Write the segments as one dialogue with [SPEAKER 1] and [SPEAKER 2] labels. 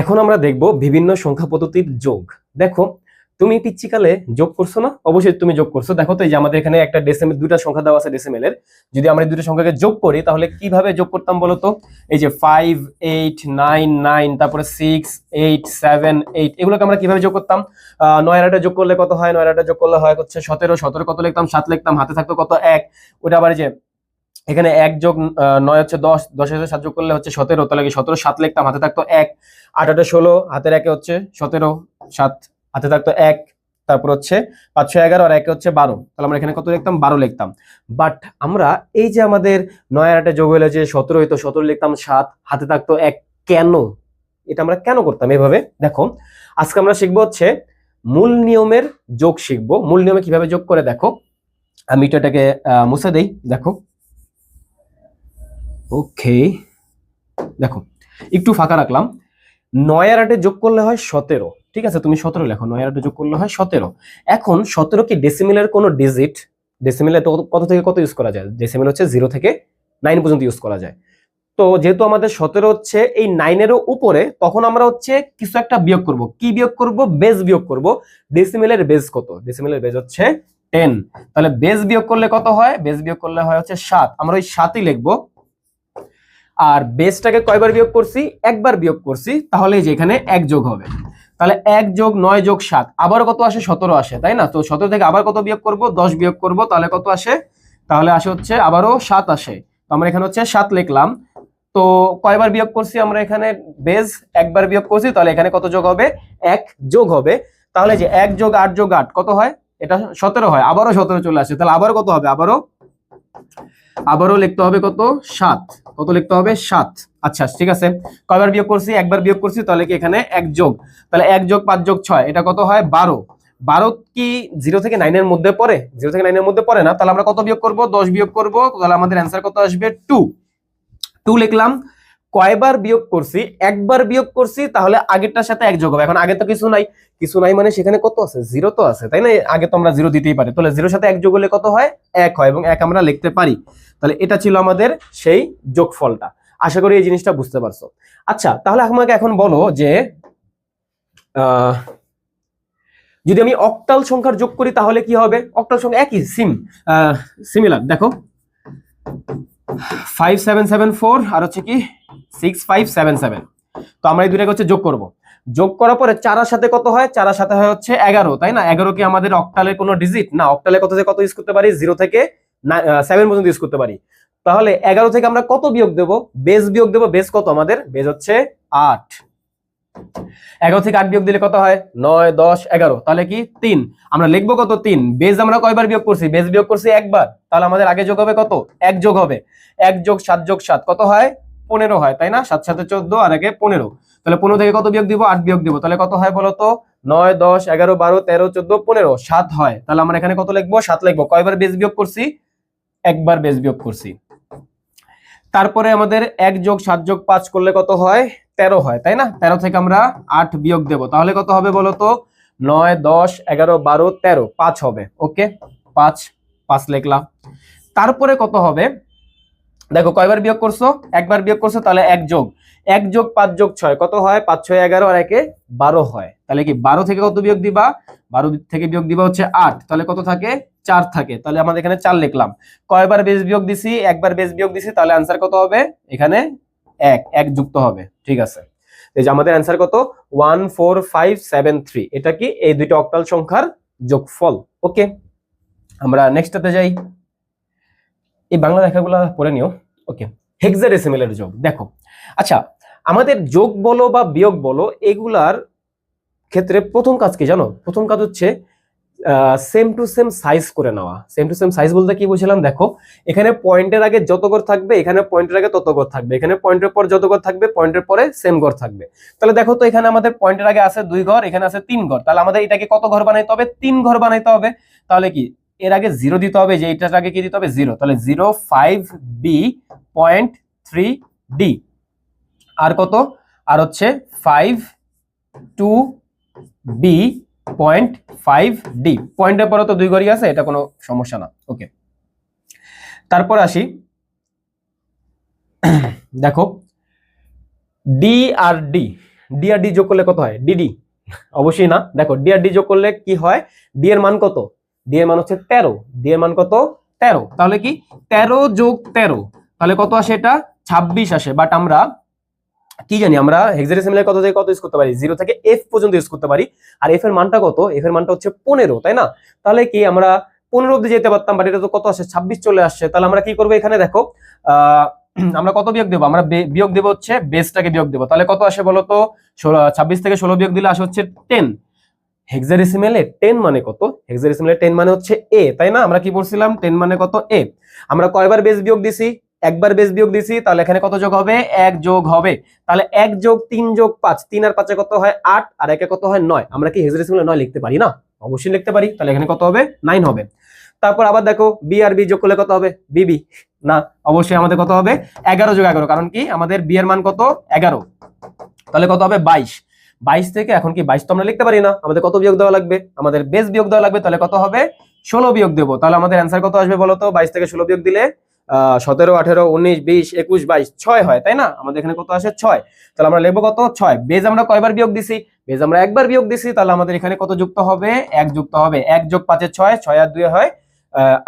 [SPEAKER 1] এখন আমরা দেখব বিভিন্ন সংখ্যা পদ্ধতির যোগ। দেখো, তুমি পিচ্চিকালে যোগ করছো না? অবশ্যই তুমি যোগ করছো। দেখো তো, এই যে আমাদের এখানে একটা ডেসিমেল, দুইটা সংখ্যা দেওয়া আছে ডেসিমেলের। যদি আমরা এই দুটো সংখ্যাকে যোগ করি তাহলে কিভাবে যোগ করতাম বলো তো? এই যে 5 8 9 9, তারপরে 6 8 7 8, এগুলোকে আমরা কিভাবে যোগ করতাম? 9 আর 8 যোগ করলে কত হয়? 9 আর 8 যোগ করলে হয় হচ্ছে 17। 17 কত লিখতাম? 7 লিখতাম। হাতে থাকতো কত? 1। ওটা আবার এই যে এখানে 1 যোগ 9 হচ্ছে 10, 10 এর সাথে 7 যোগ করলে হচ্ছে 17, তাহলে কি 17, 7 লিখতাম, হাতে থাকতো 1। 8 8 16, হাতের একে হচ্ছে 17, 7 হাতে থাকতো 1। তারপর হচ্ছে 5 6 11 আর একে হচ্ছে 12, তাহলে আমরা এখানে কত লিখতাম? 12 লিখতাম। বাট আমরা এই যে আমাদের 9 আর 8 যোগ হলে যে 17 হইতো, 17 লিখতাম 7, হাতে থাকতো 1। কেন? এটা আমরা কেন করতাম এভাবে? দেখো, আজকে আমরা শিখবো হচ্ছে মূল নিয়মের যোগ শিখবো। মূল নিয়মে কিভাবে যোগ করে দেখো, আমি এটাকে মুছে দেই। দেখো, ওকে, দেখো একটু ফাঁকা রাখলাম। 9 আর 8 যোগ করলে হয় 17, ঠিক আছে? তুমি 17 লেখো, 9 আর 8 যোগ করলে হয় 17। এখন 17 কি ডেসিমেলের কোনো ডিজিট? ডেসিমেলে তো কত থেকে কত ইউজ করা যায়? ডেসিমেল হচ্ছে 0 থেকে 9 পর্যন্ত ইউজ করা যায়। তো যেহেতু আমাদের 17 হচ্ছে এই 9 এরও উপরে, তখন আমরা হচ্ছে কিছু একটা বিয়োগ করব। কি বিয়োগ করব? বেস বিয়োগ করব। ডেসিমেলের বেস কত? ডেসিমেলের বেস হচ্ছে 10। তাহলে বেস বিয়োগ করলে কত হয়? বেস বিয়োগ করলে হয় হচ্ছে 7। আমরা ওই 7ই লিখবো। আর বেসটাকে কয়বার বিয়োগ করছি? একবার বিয়োগ করছি, তাহলে এই যে এখানে 1 যোগ হবে। তাহলে 1 যোগ 9 যোগ 7, আবার কত আসে? 17 আসে, তাই না? তো 17 থেকে আবার কত বিয়োগ করব? 10 বিয়োগ করব, তাহলে কত আসে? তাহলে আসে হচ্ছে আবারও 7 আসে। তো আমরা এখানে হচ্ছে 7 লিখলাম। তো কয়বার বিয়োগ করছি আমরা এখানে? বেস একবার বিয়োগ করছি, তাহলে এখানে কত যোগ হবে? 1 যোগ হবে। তাহলে যে 1 যোগ 8 যোগ 8 কত হয়? এটা 17 হয়। আবারও 17 চলে আসে, তাহলে আবার কত হবে? আবারও লিখতে হবে কত? 7। কত লিখতে হবে? 7। আচ্ছা, ঠিক আছে। কয়বার বিয়োগ করছি? একবার বিয়োগ করছি, তাহলে কি এখানে 1 যোগ। তাহলে 1 যোগ 5 যোগ 6, এটা কত হয়? 12। 12 কি 0 থেকে 9 এর মধ্যে পড়ে? 0 থেকে 9 এর মধ্যে পড়ে না। তাহলে আমরা কত বিয়োগ করব? 10 বিয়োগ করব, তাহলে আমাদের অ্যান্সার কত আসবে? 2। 2 লিখলাম। কয়বার বিয়োগ করছি? একবার বিয়োগ করছি, তাহলে আগেরটার সাথে 1 যোগ হবে। এখন আগে তো কিছু নাই, কিছু নাই মানে সেখানে কত আছে? 0 তো আছে, তাই না? আগে তো আমরা 0 দিতেই পারি। তাহলে 0 এর সাথে 1 যোগ হলে কত হয়? 1 হয়, এবং 1 আমরা লিখতে পারি। তাহলে এটা ছিল আমাদের সেই যোগফলটা। আশা করি এই জিনিসটা বুঝতে পারছো। আচ্ছা, তাহলে আমাকে এখন বলো যে যদি আমি অক্টাল সংখ্যার যোগ করি তাহলে কি হবে? অক্টাল সংখ্যা একই, সিমিলার। দেখো, 5774 আর হচ্ছে কি 6577। তো আমরা এই দুটাকে হচ্ছে যোগ করব। যোগ করার পরে 4 এর সাথে কত হয়? 4 এর সাথে হয় হচ্ছে 11, তাই না? 11 কি আমাদের অক্টালের কোনো ডিজিট না? অক্টালে কত থেকে কত ইউজ করতে পারি? 0 থেকে 7 পর্যন্ত ইউজ করতে পারি। তাহলে 11 থেকে আমরা কত বিয়োগ দেব? বেস বিয়োগ দেব। বেস কত আমাদের? বেস হচ্ছে 8। 11 থেকে 8 বিয়োগ দিলে কত হয়? 9 10 11, তাহলে কি 3। আমরা লিখবো কত? 3। বেস আমরা কয়বার বিয়োগ করছি? বেস বিয়োগ করছি একবার, তাহলে আমাদের আগে যোগ হবে কত? 1 যোগ হবে। 1 যোগ 7 যোগ 7 কত হয়? 15 হয়, তাই না? 7 7 14 আর আগে 15। তাহলে 15 থেকে কত বিয়োগ দিব? 8 বিয়োগ দিব, তাহলে কত হয় বলো তো? 9 10 11 12 13 14 15, 7 হয়। তাহলে আমরা এখানে কত লিখবো? 7 লিখবো। কয়বার বেস বিয়োগ করছি? একবার বেস বিয়োগ করছি। তারপরে আমাদের 1 যোগ 7 যোগ 5 করলে কত হয়? 13 হয়, তাই না? 13 থেকে আমরা 8 বিয়োগ দেব, তাহলে কত হবে বলো তো? 9 10 11 12 13, 5 হবে। ওকে, 5 5 লিখলাম। তারপরে কত হবে? দেখো, কয়বার বিয়োগ করছো? একবার বিয়োগ করছো, তাহলে 1 যোগ 1 যোগ 5 যোগ 6 কত হয়? 5 6 11 আর একে 12 হয়। তাহলে কি 12 থেকে কত বিয়োগ দিবা? 12 থেকে বিয়োগ দিবা হচ্ছে 8, তাহলে কত থাকে? 4 থাকে। তাহলে আমাদের এখানে 4 লিখলাম। কয়বার বেস বিয়োগ দিছি? একবার বেস বিয়োগ দিছি, তাহলে आंसर কত হবে? এখানে 1 1 যুক্ত হবে। ঠিক আছে, এই যে আমাদের आंसर কত? 14573। এটা কি এই দুইটা অক্টাল সংখ্যার যোগফল। ওকে, আমরা নেক্সটটাতে যাই। এই বাংলা লেখাগুলো পড়ে নিও। ওকে, হেক্সাডেসিমেলের যোগ। দেখো, আচ্ছা, আমাদের যোগ বলো বা বিয়োগ বলো, এগুলার ক্ষেত্রে প্রথম কাজ কি জানো? প্রথম কাজ হচ্ছে সেম টু সেম সাইজ করে নেওয়া। সেম টু সেম সাইজ বলতে কি বুঝলাম? দেখো, এখানে পয়েন্টের আগে যত ঘর থাকবে, এখানে পয়েন্টের আগে তত ঘর থাকবে, এখানে পয়েন্টের পর যত ঘর থাকবে, পয়েন্টের পরে সেম ঘর থাকবে। তাহলে দেখো তো, এখানে আমাদের পয়েন্টের আগে আছে 2 ঘর, এখানে আছে 3 ঘর, তাহলে আমাদের এটাকে কত ঘর বানাইতে হবে? 3 ঘর বানাইতে হবে। তাহলে কি এর আগে 0 দিতে হবে, যে এটার আগে কি দিতে হবে? 0। তাহলে 0 5b পয়েন্ট 3d, আর কত? আর হচ্ছে 5 2b পয়েন্ট 5d। পয়েন্টের পরে তো 2 ঘরই আছে, এটা কোনো সমস্যা না। ওকে, তারপর আসি। দেখো, d আর d, ডি আর ডি যোগ করলে কত হয়? ডিডি? অবশ্যই না। দেখো ডি আর ডি যোগ করলে কি হয়, ডি এর মান কত? ডি এর মান হচ্ছে 13, ডি এর মান কত? 13। তাহলে কি 13 যোগ 13, তাহলে কত আসে? এটা 26 আসে। বাট আমরা কি জানি, আমরা হেক্সাডেসিমালে কত থেকে কত ইউজ করতে পারি? 0 থেকে f পর্যন্ত ইউজ করতে পারি। আর f এর মানটা কত? f এর মানটা হচ্ছে 15, তাই না? তাহলে কি আমরা 15 অবধি যেতে পারতাম, বাট এটা তো কত আসে? 26 চলে আসছে। তাহলে আমরা কি করবো এখানে? দেখো আমরা কত বিয়োগ দেবো? আমরা বিয়োগ দেবো হচ্ছে বেসটাকে বিয়োগ দেবো। তাহলে কত আসে বলো তো? 26 থেকে 16 বিয়োগ দিলে আসে হচ্ছে 10। হেক্সাডেসিমালে 10 মানে কত? হেক্সাডেসিমালে 10 মানে হচ্ছে a, তাই না? আমরা কি পড়ছিলাম? 10 মানে কত? a। আমরা কয়বার বেস বিয়োগ দিছি? একবার বেস বিয়োগ দিছি। তাহলে এখানে কত যোগ হবে? 1 যোগ হবে। তাহলে 1 যোগ 3 যোগ 5, 3 আর 5 কত হয়? 8, আর 1 কত হয়? 9। আমরা কি হেক্সাডেসিমালে 9 লিখতে পারি না? অবশ্যই লিখতে পারি। তাহলে এখানে কত হবে? 9 হবে। তারপর আবার দেখো বি আর বি যোগ করলে কত হবে? বিবি? না, অবশ্যই আমাদের কত হবে? 11 যোগ 11, কারণ কি আমাদের বি এর মান কত? 11। তাহলে কত হবে? 22। 22 থেকে এখন কি 22 তো আমরা লিখতে পারি না, আমাদের কত বিয়োগ দেওয়া লাগবে? আমাদের বেস বিয়োগ দেওয়া লাগবে। তাহলে কত হবে? 16 বিয়োগ দেবো। তাহলে আমাদের অ্যান্সার কত আসবে বলো তো? 22 থেকে 16 বিয়োগ দিলে 17, 18, 19, 20, 21, 22, 6 হয়, তাই না? আমাদের এখানে কত আসে? 6। তাহলে আমরা লিখবো কত? 6। বেস আমরা কয়বার বিয়োগ দিছি? বেস আমরা একবার বিয়োগ দিছি। তাহলে আমাদের এখানে কত যুক্ত হবে? 1 যুক্ত হবে। 1 যোগ 5 এ 6, 6 আর 2 হয়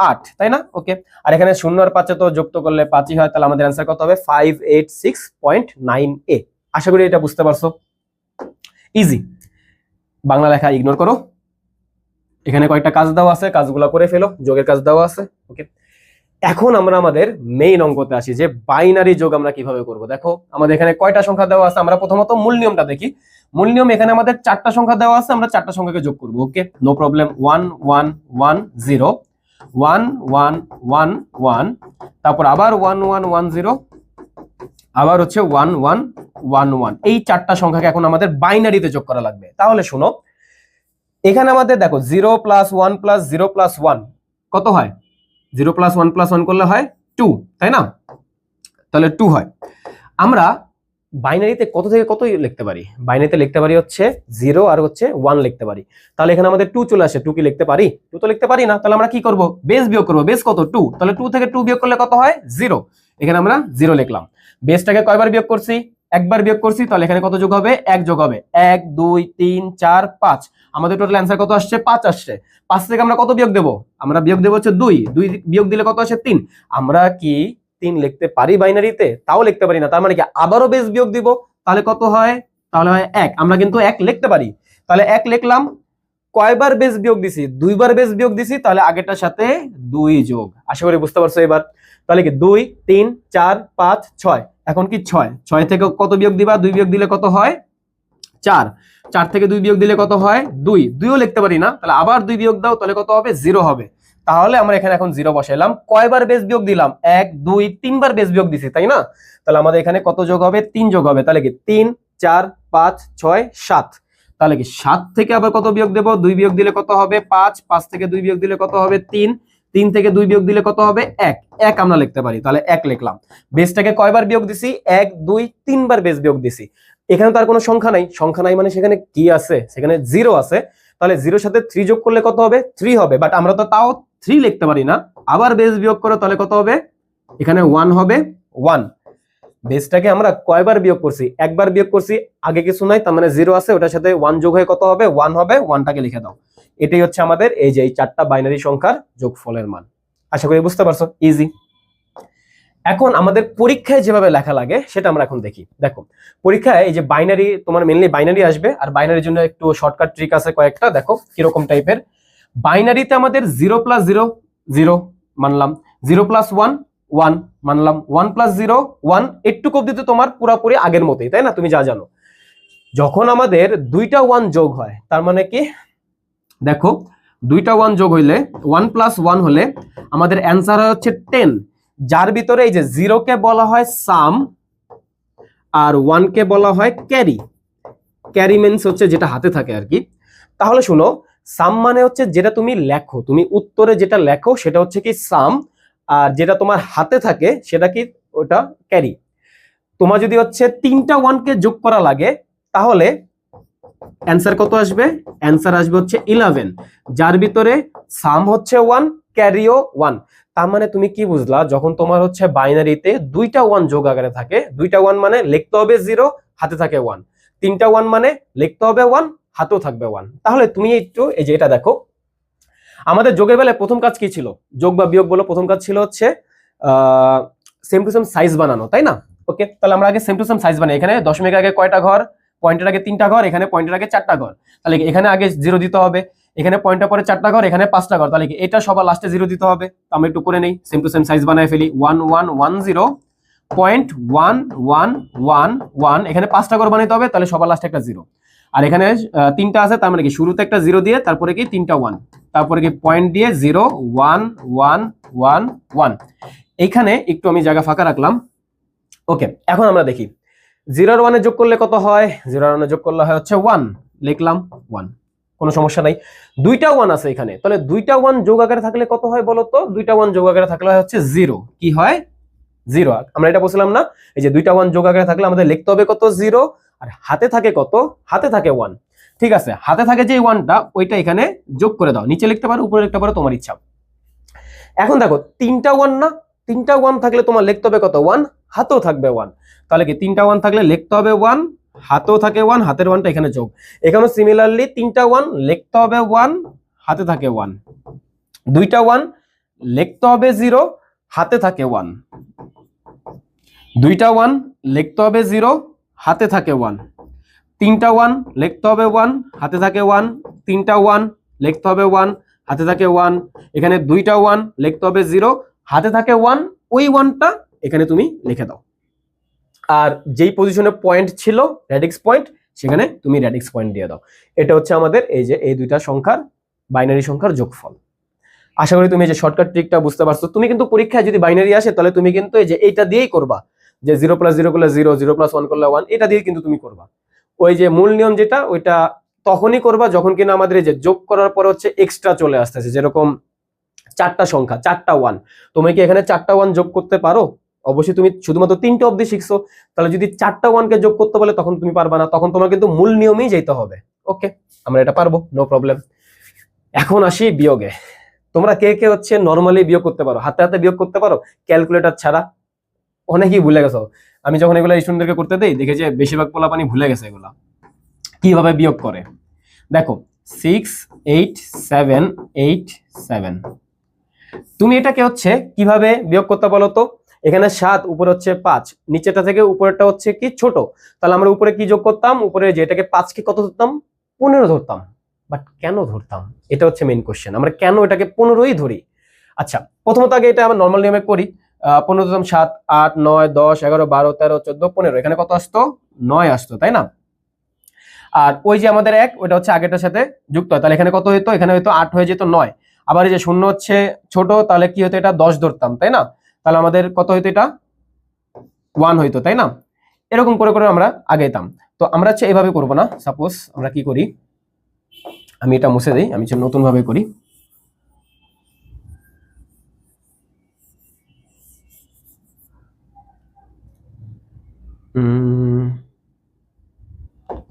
[SPEAKER 1] 8, তাই না? ওকে। আর এখানে 0 আর 5 তো যুক্ত করলে 5ই হয়। তাহলে আমাদের অ্যান্সার কত হবে? 586.9a। আশা করি এটা বুঝতে পারছো। ইজি। বাংলা লেখা ইগনোর করো। এখানে কয়েকটা কাজ দেওয়া আছে, কাজগুলো করে ফেলো। যোগের কাজ দেওয়া আছে। ওকে, এখন আমরা আমাদের মেইন অঙ্কতে আসি যে বাইনারি যোগ আমরা কিভাবে করব। দেখো আমাদের এখানে কয়টা সংখ্যা দেওয়া আছে, আমরা প্রথমত মূল নিয়মটা দেখি। মূল নিয়ম, এখানে আমাদের 4টা সংখ্যা দেওয়া আছে, আমরা 4টা সংখ্যাকে যোগ করব। ওকে, নো প্রবলেম। 1 1 1 0, 1 1 1 1, তারপর আবার 1 1 1 0, আবার হচ্ছে 1 1 1 1। এই 4টা সংখ্যাকে এখন আমাদের বাইনারিতে যোগ করা লাগবে। তাহলে শোনো, এখানে আমাদের দেখো 0 প্লাস 1 প্লাস 0 প্লাস 1 কত হয়? 0 প্লাস 1 প্লাস 1 করলে হয় 2, তাই না? তাহলে 2 হয়। আমরা বাইনারিতে কত থেকে কত লিখতে পারি? বাইনারিতে লিখতে পারি হচ্ছে 0 আর হচ্ছে 1 লিখতে পারি। তাহলে এখানে আমাদের 2 চলে আসে। 2 কি লিখতে পারি? 2 তো লিখতে পারি না। তাহলে আমরা কি করব? বেস বিয়োগ করব। বেস কত? 2। তাহলে 2 থেকে 2 বিয়োগ করলে কত হয়? 0। এখানে আমরা 0 লিখলাম। বেসটাকে কয়বার বিয়োগ করছি? একবার বিয়োগ করছি। তাহলে এখানে কত যোগ হবে? 1 যোগ হবে। 1 2 3 4 5। আমাদের টোটাল অ্যান্সার কত আসছে? 5 আসছে। 5 থেকে আমরা কত বিয়োগ দেব? আমরা বিয়োগ দেব হচ্ছে 2। 2 বিয়োগ দিলে কত আসে? 3। আমরা কি 3 লিখতে পারি বাইনারিতে? তাও লিখতে পারি না। তার মানে কি আবারও বেস বিয়োগ দিব। তাহলে কত হয়? তাহলে হয় 1। আমরা কিন্তু 1 লিখতে পারি। তাহলে 1 লিখলাম। কয়বার বেস বিয়োগ দিছি? 2বার বেস বিয়োগ দিছি। তাহলে আগেরটার সাথে 2 যোগ। আশা করি বুঝতে পারছো এবার। তাহলে কি 2 3 4 5 6, এখন কি 6। 6 থেকে কত বিয়োগ দিবা? 2 বিয়োগ দিলে কত হয়? 4। 4 থেকে 2 বিয়োগ দিলে কত হয়? 2। 2ও লিখতে পারি না। তাহলে আবার 2 বিয়োগ দাও, তাহলে কত হবে? 0 হবে। তাহলে আমরা এখানে এখন 0 বসাইলাম। কয়বার বেস বিয়োগ দিলাম? 1 2 3 বার বেস বিয়োগ দিছি, তাই না? তাহলে আমাদের এখানে কত যোগ হবে? 3 যোগ হবে। তাহলে কি 3 4 5 6 7। তাহলে কি 7 থেকে আবার কত বিয়োগ দেব? 2 বিয়োগ দিলে কত হবে? 5। 5 থেকে 2 বিয়োগ দিলে কত হবে? 3। 3 থেকে 2 বিয়োগ দিলে কত হবে? 1। 1 আমরা লিখতে পারি। তাহলে 1 লিখলাম। বেসটাকে কয়বার বিয়োগ দিছি? 1 2 3 বার বেস বিয়োগ দিছি। এখানে তো আর কোনো সংখ্যা নাই। সংখ্যা নাই মানে সেখানে কি আছে? সেখানে 0 আছে। তাহলে 0 এর সাথে 3 যোগ করলে কত হবে? 3 হবে। বাট আমরা তো তাও 3 লিখতে পারি না। আবার বেস বিয়োগ করো, তাহলে কত হবে? এখানে 1 হবে। 1। বেসটাকে আমরা কয়বার বিয়োগ করছি? একবার বিয়োগ করছি। আগে কিছু নাই, তার মানে 0 আছে, ওটার সাথে 1 যোগ হয়ে কত হবে? 1 হবে। 1টাকে লিখে দাও। এটাই হচ্ছে আমাদের এই যে এই 4টা বাইনারি সংখ্যার যোগফলের মান। আশা করি বুঝতে পারছো। ইজি। এখন আমাদের পরীক্ষায় যেভাবে লেখা লাগে সেটা আমরা এখন দেখি। দেখো পরীক্ষায় এই যে বাইনারি, তোমার মেইনলি বাইনারি আসবে। আর বাইনারির জন্য একটু শর্টকাট ট্রিক আছে কয়েকটা। দেখো কিরকম টাইপের। বাইনারিতে আমাদের 0 প্লাস 0 0 মানলাম, 0 প্লাস 1 1 মানলাম, 1 প্লাস 0 1। একটুকু অব্দি তো তোমার পুরাপুরি আগের মতোই, তাই না? তুমি যা জানো। যখন আমাদের 2টা 1 যোগ হয়, তার মানে কি দেখো 2টা 1 যোগ হইলে 1 প্লাস 1 হলে আমাদের অ্যান্সার হচ্ছে 10। যার ভিতরে এই যে 0 কে বলা হয় সাম আর 1 কে বলা হয় ক্যারি। ক্যারি মিন্স হচ্ছে যেটা হাতে থাকে আর কি। তাহলে শুনো, সাম মানে হচ্ছে যেটা তুমি লেখো, তুমি উত্তরে যেটা লেখো সেটা হচ্ছে কি সাম, আর যেটা তোমার হাতে থাকে সেটা কি? ওটা ক্যারি। তোমার যদি হচ্ছে 3টা 1 কে যোগ করা লাগে, তাহলে অ্যান্সার কত আসবে? অ্যান্সার আসবে হচ্ছে 11, যার ভিতরে সাম হচ্ছে 1 ক্যারিও 1। তার মানে তুমি কি বুঝলা? যখন তোমার হচ্ছে বাইনারিতে 2টা 1 যোগ আকারে থাকে, 2টা 1 মানে লিখতে হবে 0, হাতে থাকে 1। তিনটা 1 মানে লিখতে হবে 1, হাতেও থাকবে 1। তাহলে তুমি একটু এই যে এটা দেখো, আমাদের যোগের বেলায় প্রথম কাজ কি ছিল? যোগ বা বিয়োগ বলো, প্রথম কাজ ছিল হচ্ছে সেম টু সেম সাইজ বানানো, তাই না? ওকে, তাহলে আমরা আগে সেম টু সেম সাইজ বানাই। এখানে দশমিক আগে কয়টা ঘর? পয়েন্টের আগে 3টা ঘর, এখানে পয়েন্টের আগে 4টা ঘর। তাহলে এখানে আগে 0 দিতে হবে, এখানে পয়েন্টের পরে 4টা ঘর, এখানে 5টা ঘর। তাহলে এটা সবার লাস্টে 0 দিতে হবে। তো আমরা একটু করে নেই, সেম টু সেম সাইজ বানায় ফেলি। 1110.1111, এখানে 5টা ঘর বানাইতে হবে, তাহলে সবার লাস্টে একটা 0। আর এখানে 3টা আছে, তার মানে কি শুরুতে একটা 0 দিয়ে তারপরে কি 3টা 1, তারপরে কি পয়েন্ট দিয়ে 0 1 1 1 1। এইখানে একটু আমি জায়গা ফাঁকা রাখলাম। ওকে, এখন আমরা দেখি 0 আর 1 এ যোগ করলে কত হয়? 0 আর 1 এ যোগ করলে হয় হচ্ছে 1, লিখলাম 1, কোনো সমস্যা নাই। দুইটা 1 আছে এখানে, তাহলে দুইটা 1 যোগ আকারে থাকলে কত হয় বলো তো? দুইটা 1 যোগ আকারে থাকলে হয় হচ্ছে 0। কি হয়? 0। আমরা এটা বলছিলাম না, এই যে দুইটা 1 যোগ আকারে থাকলে আমাদের লিখতে হবে কত? 0। আর হাতে থাকে কত? হাতে থাকে 1। ঠিক আছে, হাতে থাকে যে 1টা, ওইটা এখানে যোগ করে দাও। নিচে লিখতে পারো, উপরে লিখতে পারো, তোমার ইচ্ছা। এখন দেখো তিনটা 1 না, তিনটা 1 থাকলে তোমার লিখতে হবে কত? 1, হাতেও থাকবে 1। তাহলে কি তিনটা 1 থাকলে লিখতে হবে 1, হাতেও থাকে 1, হাতের 1টা এখানে যোগ। এখানেও সিমিলারলি তিনটা 1 লিখতে হবে 1, হাতে থাকে 1। দুইটা 1 লিখতে হবে 0, হাতে থাকে 1। দুইটা 1 লিখতে হবে 0, হাতে থাকে 1। তিনটা 1 লিখতে হবে 1, হাতে থাকে 1। তিনটা 1 লিখতে হবে 1, হাতে থাকে 1। এখানে দুইটা 1 লিখতে হবে 0, হাতে থাকে 1। ওই 1টা এখানে তুমি লিখে দাও। আর যেই পজিশনে পয়েন্ট ছিল, রেডিক্স পয়েন্ট, সেখানে তুমি রেডিক্স পয়েন্ট দিয়ে দাও। এটা হচ্ছে আমাদের এই যে এই দুইটা সংখ্যার, বাইনারি সংখ্যার যোগফল। আশা করি তুমি এই যে শর্টকাট ট্রিকটা বুঝতে পারছো। তুমি কিন্তু পরীক্ষায় যদি বাইনারি আসে, তাহলে তুমি কিন্তু এই যে এইটা দিয়েই করবা, যে 0 + 0 করলে 0, 0 + 1 করলে 1, এটা দিয়ে কিন্তু তুমি করবা। ওই যে মূল নিয়ম যেটা, ওইটা তখনই করবা যখন কিনা আমাদের এই যে যোগ করার পর হচ্ছে এক্সট্রা চলে আসতেছে। যেরকম 4টা সংখ্যা, 4টা 1, তুমি কি এখানে 4টা 1 যোগ করতে পারো? অবশ্যই তুমি শুধুমাত্র 3টে অবধি শিখছো, তাহলে যদি 4টা 1 কে যোগ করতে বলে তখন তুমি পারবা না, তখন তোমার কিন্তু মূল নিয়মেই যেতে হবে। ওকে, আমরা এটা পারবো, নো প্রবলেম। এখন আসি বিয়োগে। তোমরা কে কে হচ্ছে নরমালি বিয়োগ করতে পারো, হাতে হাতে বিয়োগ করতে পারো, ক্যালকুলেটর ছাড়া? অনেকেই ভুলে গেছো। আমি যখন এগুলো স্টুডেন্টদেরকে করতে দেই, দেখে যে বেশিরভাগ পোলাপানি ভুলে গেছে এগুলা কিভাবে বিয়োগ করে। দেখো 6 8 7 8 7, তুমি এটাকে হচ্ছে কিভাবে বিয়োগ করতে বলো তো? এখানে 7, উপরে হচ্ছে 5, নিচেটা থেকে উপরেরটা হচ্ছে কি ছোট, তাহলে আমরা উপরে কি যোগ করতাম? উপরে যেটাকে 5 কে কত ধরতাম? 15 ধরতাম। বাট কেন ধরতাম? এটা হচ্ছে মেইন কোশ্চেন, আমরা কেন এটাকে 15ই ধরি? আচ্ছা, প্রথমত আগে এটা আমরা নরমাল নিয়মে করি। 15 ধরতাম, 7 8 9 10 11 12 13 14 15, এখানে কত আসতো? 9 আসতো, তাই না? আর ওই যে আমাদের 1, ওটা হচ্ছে আগেরটার সাথে যুক্ত হয়, তাহলে এখানে কত হইতো? এখানে হয়তো 8 হয়ে যেত 9। আবার এই যে 0 হচ্ছে ছোট, তাহলে কি হতো? এটা 10 ধরতাম, তাই না? তাহলে আমাদের কত হইতো? এটা 1 হইতো, তাই না? এরকম করে করে আমরা আগাইতাম। তো আমরা হচ্ছে এইভাবে করব না। সাপোজ আমরা কি করি, আমি এটা মুছে দেই, আমি নতুন ভাবে করি।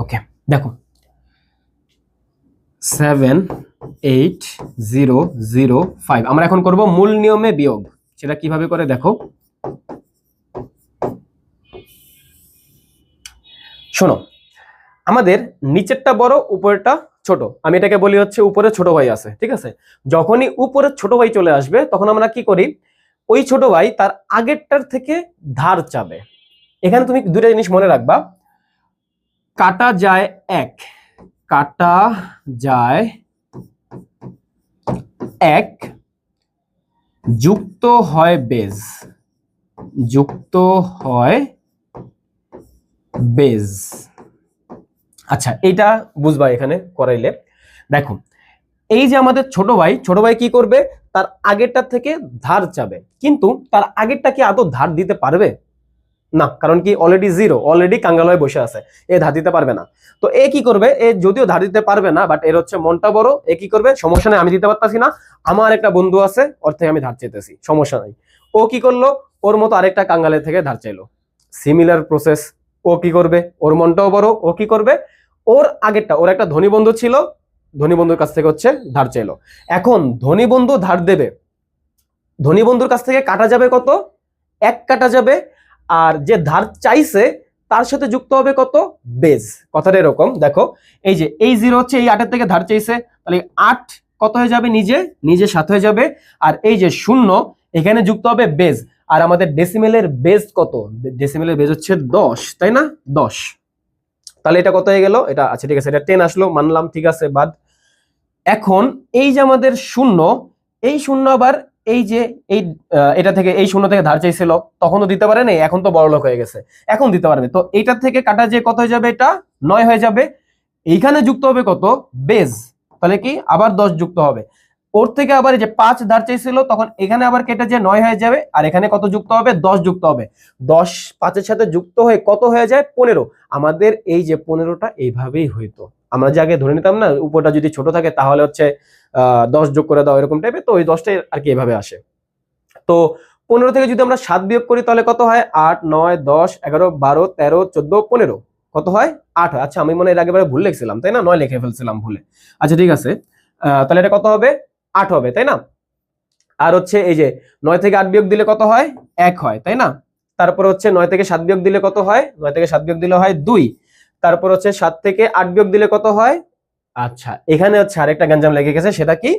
[SPEAKER 1] ওকে, দেখো 7 8 0 0 5, আমরা এখন করব মূল নিয়মে বিয়োগ। সেটা কিভাবে করে দেখো, শোনো। আমাদের নিচেরটা বড়, উপরেরটা ছোট। আমি এটাকে বলি হচ্ছে উপরে ছোট ভাই আছে, ঠিক আছে? যখনই উপরে ছোট ভাই চলে আসবে, তখন আমরা কি করি? ওই ছোট ভাই তার আগেরটার থেকে ধার চাবে। এখানে তুমি দুটো জিনিস মনে রাখবা, কাটা যায় 1, কাটা যায় 1, যুক্ত হয় বেজ, যুক্ত হয় বেজ। আচ্ছা, এইটা বুঝবা এখানে করাইলে। দেখো এই যে আমাদের ছোট ভাই কি করবে? তার আগেরটা থেকে ধার চাবে, কিন্তু তার আগেরটা কি আদৌ ধার দিতে পারবে না? কারণ কি অলরেডি 0, অলরেডি কাঙ্গাল হয়ে বসে আছে, এ ধার দিতে পারবে না। তো এ কি করবে? এ যদিও ধার দিতে পারবে না, বাট এর হচ্ছে মনটা বড়। এ কি করবে? সমস্যা নেই, আমি দিতে পারতাছি না, আমার একটা বন্ধু আছে, ওর থেকে আমি ধার চাইতেছি, সমস্যা নাই। ও কি করলো? ওর মতো আরেকটা কাঙ্গালের থেকে ধার চাইলো। Similar process. ও কি করবে? ওর মনটাও বড়, ও কি করবে? ওর আগেরটা, ওর একটা ধনী বন্ধু ছিল, ধনী বন্ধুর কাছ থেকে হচ্ছে ধার চাইলো। এখন ধনী বন্ধু ধার দেবে, ধনী বন্ধুর কাছ থেকে কাটা যাবে কত? 1 কাটা যাবে। আর যে ধার চাইছে তার সাথে যুক্ত হবে কত, বেজ। কথাটা এরকম, দেখো এই যে এই 0 হচ্ছে এই 8 এর থেকে ধার চাইছে, তাহলে 8 কত হয়ে যাবে, নিজে নিজে 7 হয়ে যাবে। আর এই যে 0 এখানে যুক্ত হবে বেজ। আর আমাদের ডেসিমেলের বেজ কত, ডেসিমেলের বেজ হচ্ছে 10, তাই না, 10। তাহলে এটা কত হয়ে গেল, এটা আচ্ছা ঠিক আছে, এটা 10 আসলো, মানলাম, ঠিক আছে, বাদ। এখন এই যে আমাদের 0, এই 0 আবার এই যে এই এটা থেকে এই 0 থেকে ধার চাইছিল, তখন তো দিতে পারে না, এখন তো বড়লোক হয়ে গেছে, এখন দিতে পারবে। তো এইটার থেকে কাটা যে কত হয়ে যাবে, এটা 9 হয়ে যাবে। এইখানে যুক্ত হবে কত, বেজ, তাহলে কি আবার 10 যুক্ত হবে। ওর থেকে আবার এই যে 5 ধার চাইছিল, তখন এখানে আবার কেটে যে 9 হয়ে যাবে, আর এখানে কত যুক্ত হবে, 10 যুক্ত হবে। 10 5 এর সাথে যুক্ত হয়ে কত হয়ে যায়, 15। আমাদের এই যে 15টা এইভাবেই হইতো, আমরা যে আগে ধরে নিতাম না, উপরটা যদি ছোট থাকে তাহলে হচ্ছে 10 যোগ করে দাও এরকম টাইপের, তো ওই 10টাই আর কি এভাবে আসে। তো 15 থেকে যদি আমরা 7 বিয়োগ করি তাহলে কত হয়, 8 9 10 11 12 13 14 15, কত হয়, 8 হয়। আচ্ছা আমি মনে হয় এর আগেবারে ভুল লিখছিলাম, তাই না, 9 লিখে ফেলছিলাম ভুলে। আচ্ছা ঠিক আছে, তাহলে এটা কত হবে, 8 হবে, তাই না। আর হচ্ছে এই যে 9 থেকে 8 বিয়োগ দিলে কত হয়, 1 হয়, তাই না। তারপর হচ্ছে 9 থেকে 7 বিয়োগ দিলে কত হয়, 9 থেকে 7 বিয়োগ দিলে হয় 2। তারপর হচ্ছে 7 থেকে 8 বিয়োগ দিলে কত হয়, আচ্ছা এখানে হচ্ছে আরেকটা গ্যাঞ্জাম লেগে গেছে, সেটা কি,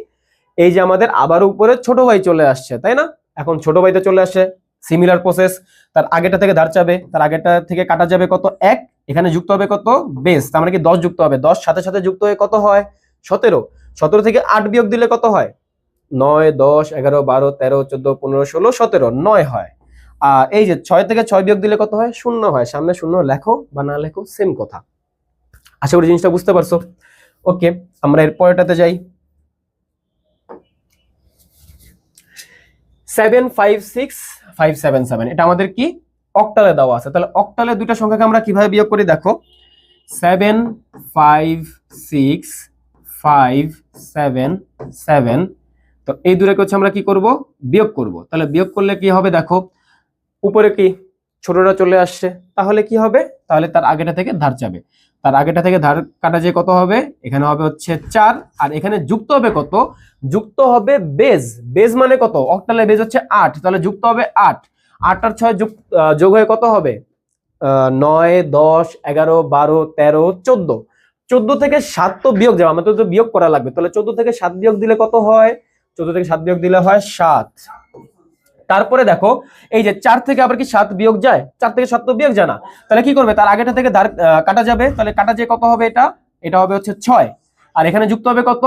[SPEAKER 1] এই যে আমাদের আবার উপরে ছোট ভাই চলে আসছে, তাই না। এখন ছোট ভাইতে চলে আসে, সিমিলার প্রসেস, তার আগেটা থেকে ধার যাবে, তার আগেটা থেকে কাটা যাবে কত, 1, এখানে যুক্ত হবে কত, বেস, তার মানে কি 10 যুক্ত হবে, 10 সাথে সাথে যুক্ত হয়ে কত হয়, 17। 17 থেকে 8 বিয়োগ দিলে কত হয়, 9 10 11 12 13 14 15 16 17, 9 হয়। আর এই যে 6 থেকে 6 বিয়োগ দিলে কত হয়, 0 হয়, সামনে 0 লেখো বা না লেখো সেম কথা। আশা করি জিনিসটা বুঝতে পারছো। ওকে, আমরা এর পরেরটাতে যাই। 756577, এটা আমাদের কি, অক্টালে দেওয়া আছে। তাহলে অক্টালে দুইটা সংখ্যাকে আমরা কিভাবে বিয়োগ করি, দেখো 756577, তো এই দুটোকে হচ্ছে আমরা কি করব, বিয়োগ করব। তাহলে বিয়োগ করলে কি হবে, দেখো উপরে কি ছোটটা চলে আসছে, তাহলে কি হবে, তাহলে তার আগেটা থেকে ধার যাবে, তার আগেটা থেকে ধার কাটা যে কত হবে, এখানে হবে হচ্ছে 4, আর এখানে যুক্ত হবে কত, যুক্ত হবে বেজ। বেজ মানে কত, অক্টালে বেজ হচ্ছে 8, তাহলে যুক্ত হবে 8। 8 আর 6 যোগ হয়ে কত হবে, 9 10 11 12 13 14। 14 থেকে 7 তো বিয়োগ যাবে, আমাদের তো বিয়োগ করা লাগবে, তাহলে 14 থেকে 7 বিয়োগ দিলে কত হয়, 14 থেকে 7 বিয়োগ দিলে হয় 7। তারপরে দেখো এই যে 4 থেকে আবার কি 7 বিয়োগ যায়, 4 থেকে 7 তো বিয়োগ যায় না, তাহলে কি করবে, তার আগেটা থেকে ধার কাটা যাবে, তাহলে কাটা যে কত হবে, এটা এটা হবে হচ্ছে 6। আর এখানে যুক্ত হবে কত,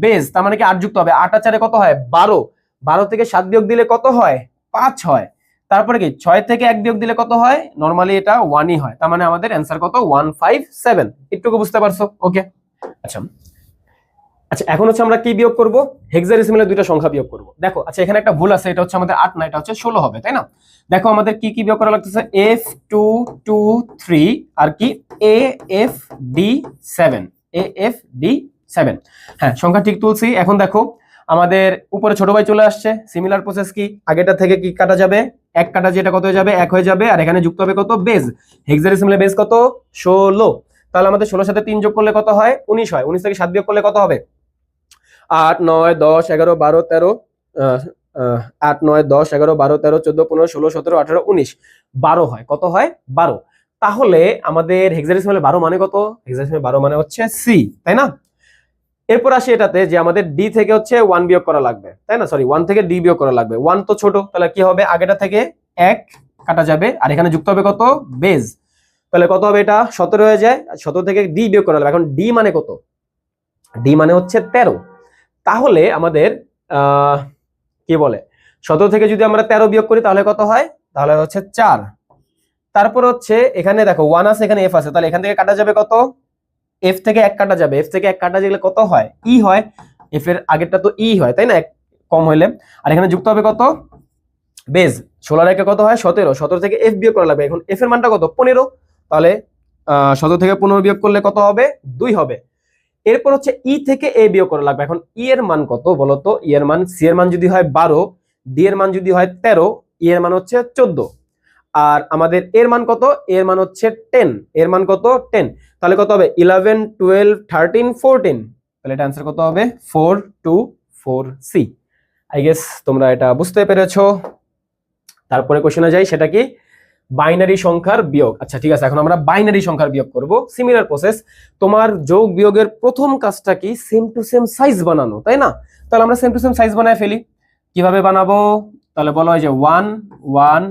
[SPEAKER 1] বেজ, তার মানে কি 8 যুক্ত হবে, 8 আর 4 কত হয়, 12। 12 থেকে 7 বিয়োগ দিলে কত হয়, 5 হয়। তারপরে কি 6 থেকে 1 বিয়োগ দিলে কত হয়, নরমালি এটা 1ই হয়, তার মানে আমাদের অ্যানসার কত, 157। একটুকু বুঝতে পারছো, ওকে। আচ্ছা আচ্ছা এখন হচ্ছে আমরা কি বিয়োগ করব, হেক্সাডেসিমালের দুইটা সংখ্যা বিয়োগ করব। দেখো আচ্ছা এখানে একটা ভুল আছে, এটা হচ্ছে আমাদের 8 না, এটা হচ্ছে 16 হবে, তাই না। দেখো আমাদের কি কি বিয়োগ করা লাগতেছে, F223 আর কি AFD7, AFD7। হ্যাঁ সংখ্যা ঠিক তুলছি। এখন দেখো আমাদের উপরে ছোট ভাই চলে আসছে, সিমিলার প্রসেস কি, আগেটা থেকে কি কাটা যাবে, 1 কাটা যেটা কত হয়ে যাবে, 1 হয়ে যাবে, আর এখানে যুক্ত হবে কত, বেজ। হেক্সাডেসিমালের বেজ কত, 16। তাহলে আমাদের 16 সাথে 3 যোগ করলে কত হয়, 19 হয়। 19 থেকে 7 বিয়োগ করলে কত হবে, 8 9 10 11 12 13 8 9 10 11 12 13 14 15 16 17 18 19, 12 হয়, কত হয়, 12। তাহলে আমাদের হেক্সাডেসিমালে 12 মানে কত, হেক্সাডেসিমালে 12 মানে হচ্ছে সি, তাই না। এরপর আসি এটাতে যে আমাদের ডি থেকে হচ্ছে 1 বিয়োগ করা লাগবে, তাই না, সরি 1 থেকে ডি বিয়োগ করা লাগবে। 1 তো ছোট, তাহলে কি হবে, আগেটা থেকে 1 কাটা যাবে, আর এখানে যুক্ত হবে কত, বেজ, তাহলে কত হবে, এটা 17 হয়ে যায়। 17 থেকে ডি বিয়োগ করা লাগবে। এখন ডি মানে কত, ডি মানে হচ্ছে 13। তাহলে আমাদের কি বলে, 17 থেকে যদি আমরা 13 বিয়োগ করি তাহলে কত হয়, তাহলে হচ্ছে 4। তারপর হচ্ছে এখানে দেখো 1 আছে, এখানে এফ আছে, তাহলে এখান থেকে কাটা যাবে কত, এফ থেকে 1 কাটা যাবে, এফ থেকে 1 কাটা গেলে কত হয়, ই হয়, এফ এর আগেরটা তো ই হয়, তাই না, কম হইলে। আর এখানে যুক্ত হবে কত, বেজ, 16 রেখে কত হয় 17। 17 থেকে এফ বিয়োগ করা লাগবে। এখন এফ এর মানটা কত, 15, তাহলে 17 থেকে 15 বিয়োগ করলে কত হবে, 2 হবে। এরপর হচ্ছে ই থেকে এ বিয়োগ করা লাগবে। এখন ই এর মান কত বলতো, ই এর মান, সি এর মান যদি হয় 12, ডি এর মান যদি হয় 13, ই এর মান হচ্ছে 14, আর আমাদের এর মান কত, এর মান হচ্ছে 10, এর মান কত 10। তাহলে কত হবে, 11 12 13 14, তাহলে এটা आंसर কত হবে, 424 সি। আই গেস তোমরা এটা বুঝতে পেরেছো। তারপরে কোশ্চেনে যাই, সেটা কি, বাইনারি সংখ্যার বিয়োগ। আচ্ছা ঠিক আছে, এখন আমরা বাইনারি সংখ্যার বিয়োগ করব। সিমিলার প্রসেস, তোমার যোগ বিয়োগের প্রথম কাজটা কি? সেম টু সেম সাইজ বানানো, তাই না? তাহলে আমরা সেম টু সেম সাইজ বানায় ফেলি। কিভাবে বানাবো? তাহলে বলা হয় যে 1 1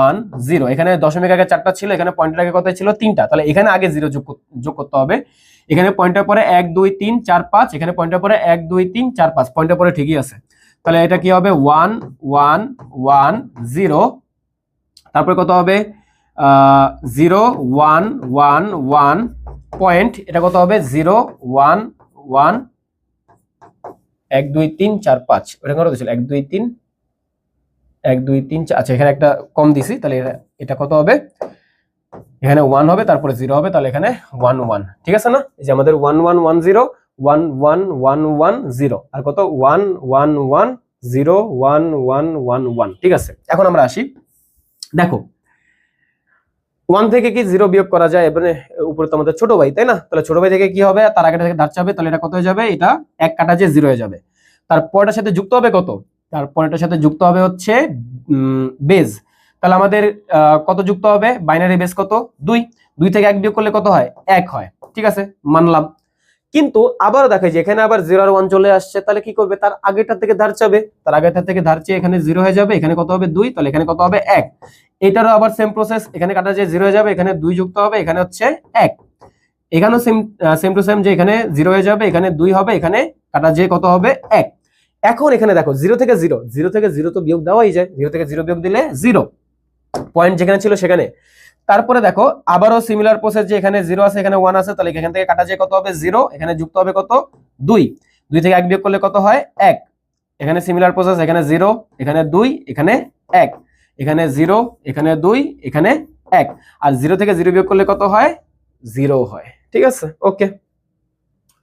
[SPEAKER 1] 1 0, এখানে দশমিক আগে 4টা ছিল, এখানে পয়েন্টের আগে কত ছিল? 3টা। তাহলে এখানে আগে 0 যোগ করতে হবে, এখানে পয়েন্টের পরে 1 2 3 4 5, এখানে পয়েন্টের পরে 1 2 3 4 5, পয়েন্টের পরে ঠিকই আছে। তাহলে এটা কি হবে? 1 1 1 0, তারপরে কত হবে? 0 1 1 1 পয়েন্ট, এটা কত হবে? 0 1 1 1 2 3 4 5, ওটা কত ছিল? 1 2 3 1 2 3 4, আচ্ছা এখানে একটা কম দিছি, তাহলে এটা কত হবে? এখানে 1 হবে, তারপরে 0 হবে, তাহলে এখানে 1 1, ঠিক আছে না? এই যে আমাদের 1 1 1 0 1 1 1 1 0, আর কত? 1 1 1 0 1 1 1 1, ঠিক আছে। এখন আমরা আসি, দেখো 1 থেকে কি 0 বিয়োগ করা যায়? এবারে উপরে তো আমাদের ছোট ভাই, তাই না? তাহলে ছোট ভাই থেকে কি হবে? তার আগে থেকে ধারতে হবে, তাহলে এটা কত হয়ে যাবে? এটা 1 কাটা যে 0 হয়ে যাবে। তারপরটার সাথে যুক্ত হবে কত? তারপরটার সাথে যুক্ত হবে হচ্ছে বেজ। তাহলে আমাদের কত যুক্ত হবে? বাইনারি বেজ কত? 2। 2 থেকে 1 বিয়োগ করলে কত হয়? 1 হয়, ঠিক আছে, মানলাম। কিন্তু আবারও দেখে যে এখানে আবার 0 আর 1 চলে আসছে, তাহলে কি করবে? তার আগেরটা থেকে ধার চাবে, তার আগেরটা থেকে ধার চেয়ে এখানে 0 হয়ে যাবে, এখানে কত হবে? 2, তাহলে এখানে কত হবে? 1। এটারও আবার সেম প্রসেস, এখানে কাটা যে 0 হয়ে যাবে, এখানে 2 যুক্ত হবে, এখানে হচ্ছে 1। এখানেও সেম টু সেম, যে এখানে 0 হয়ে যাবে, এখানে 2 হবে, এখানে কাটা যে কত হবে? 1। এখন এখানে দেখো 0 থেকে 0, 0 থেকে 0 তো বিয়োগ দেওয়াই যায়, 0 থেকে 0 বিয়োগ দিলে 0, পয়েন্ট যেখানে ছিল সেখানে। তারপরে দেখো আবারও সিমিলার প্রসেস, যে এখানে 0 আছে, এখানে 1 আছে, তাহলে এখান থেকে কাটা যায় কত হবে? 0, এখানে যুক্ত হবে কত? 2। 2 থেকে 1 বিয়োগ করলে কত হয়? 1। এখানে সিমিলার প্রসেস, এখানে 0, এখানে 2, এখানে 1, এখানে 0, এখানে 2, এখানে 1, আর 0 থেকে 0 বিয়োগ করলে কত হয়? 0 হয়, ঠিক আছে। ওকে,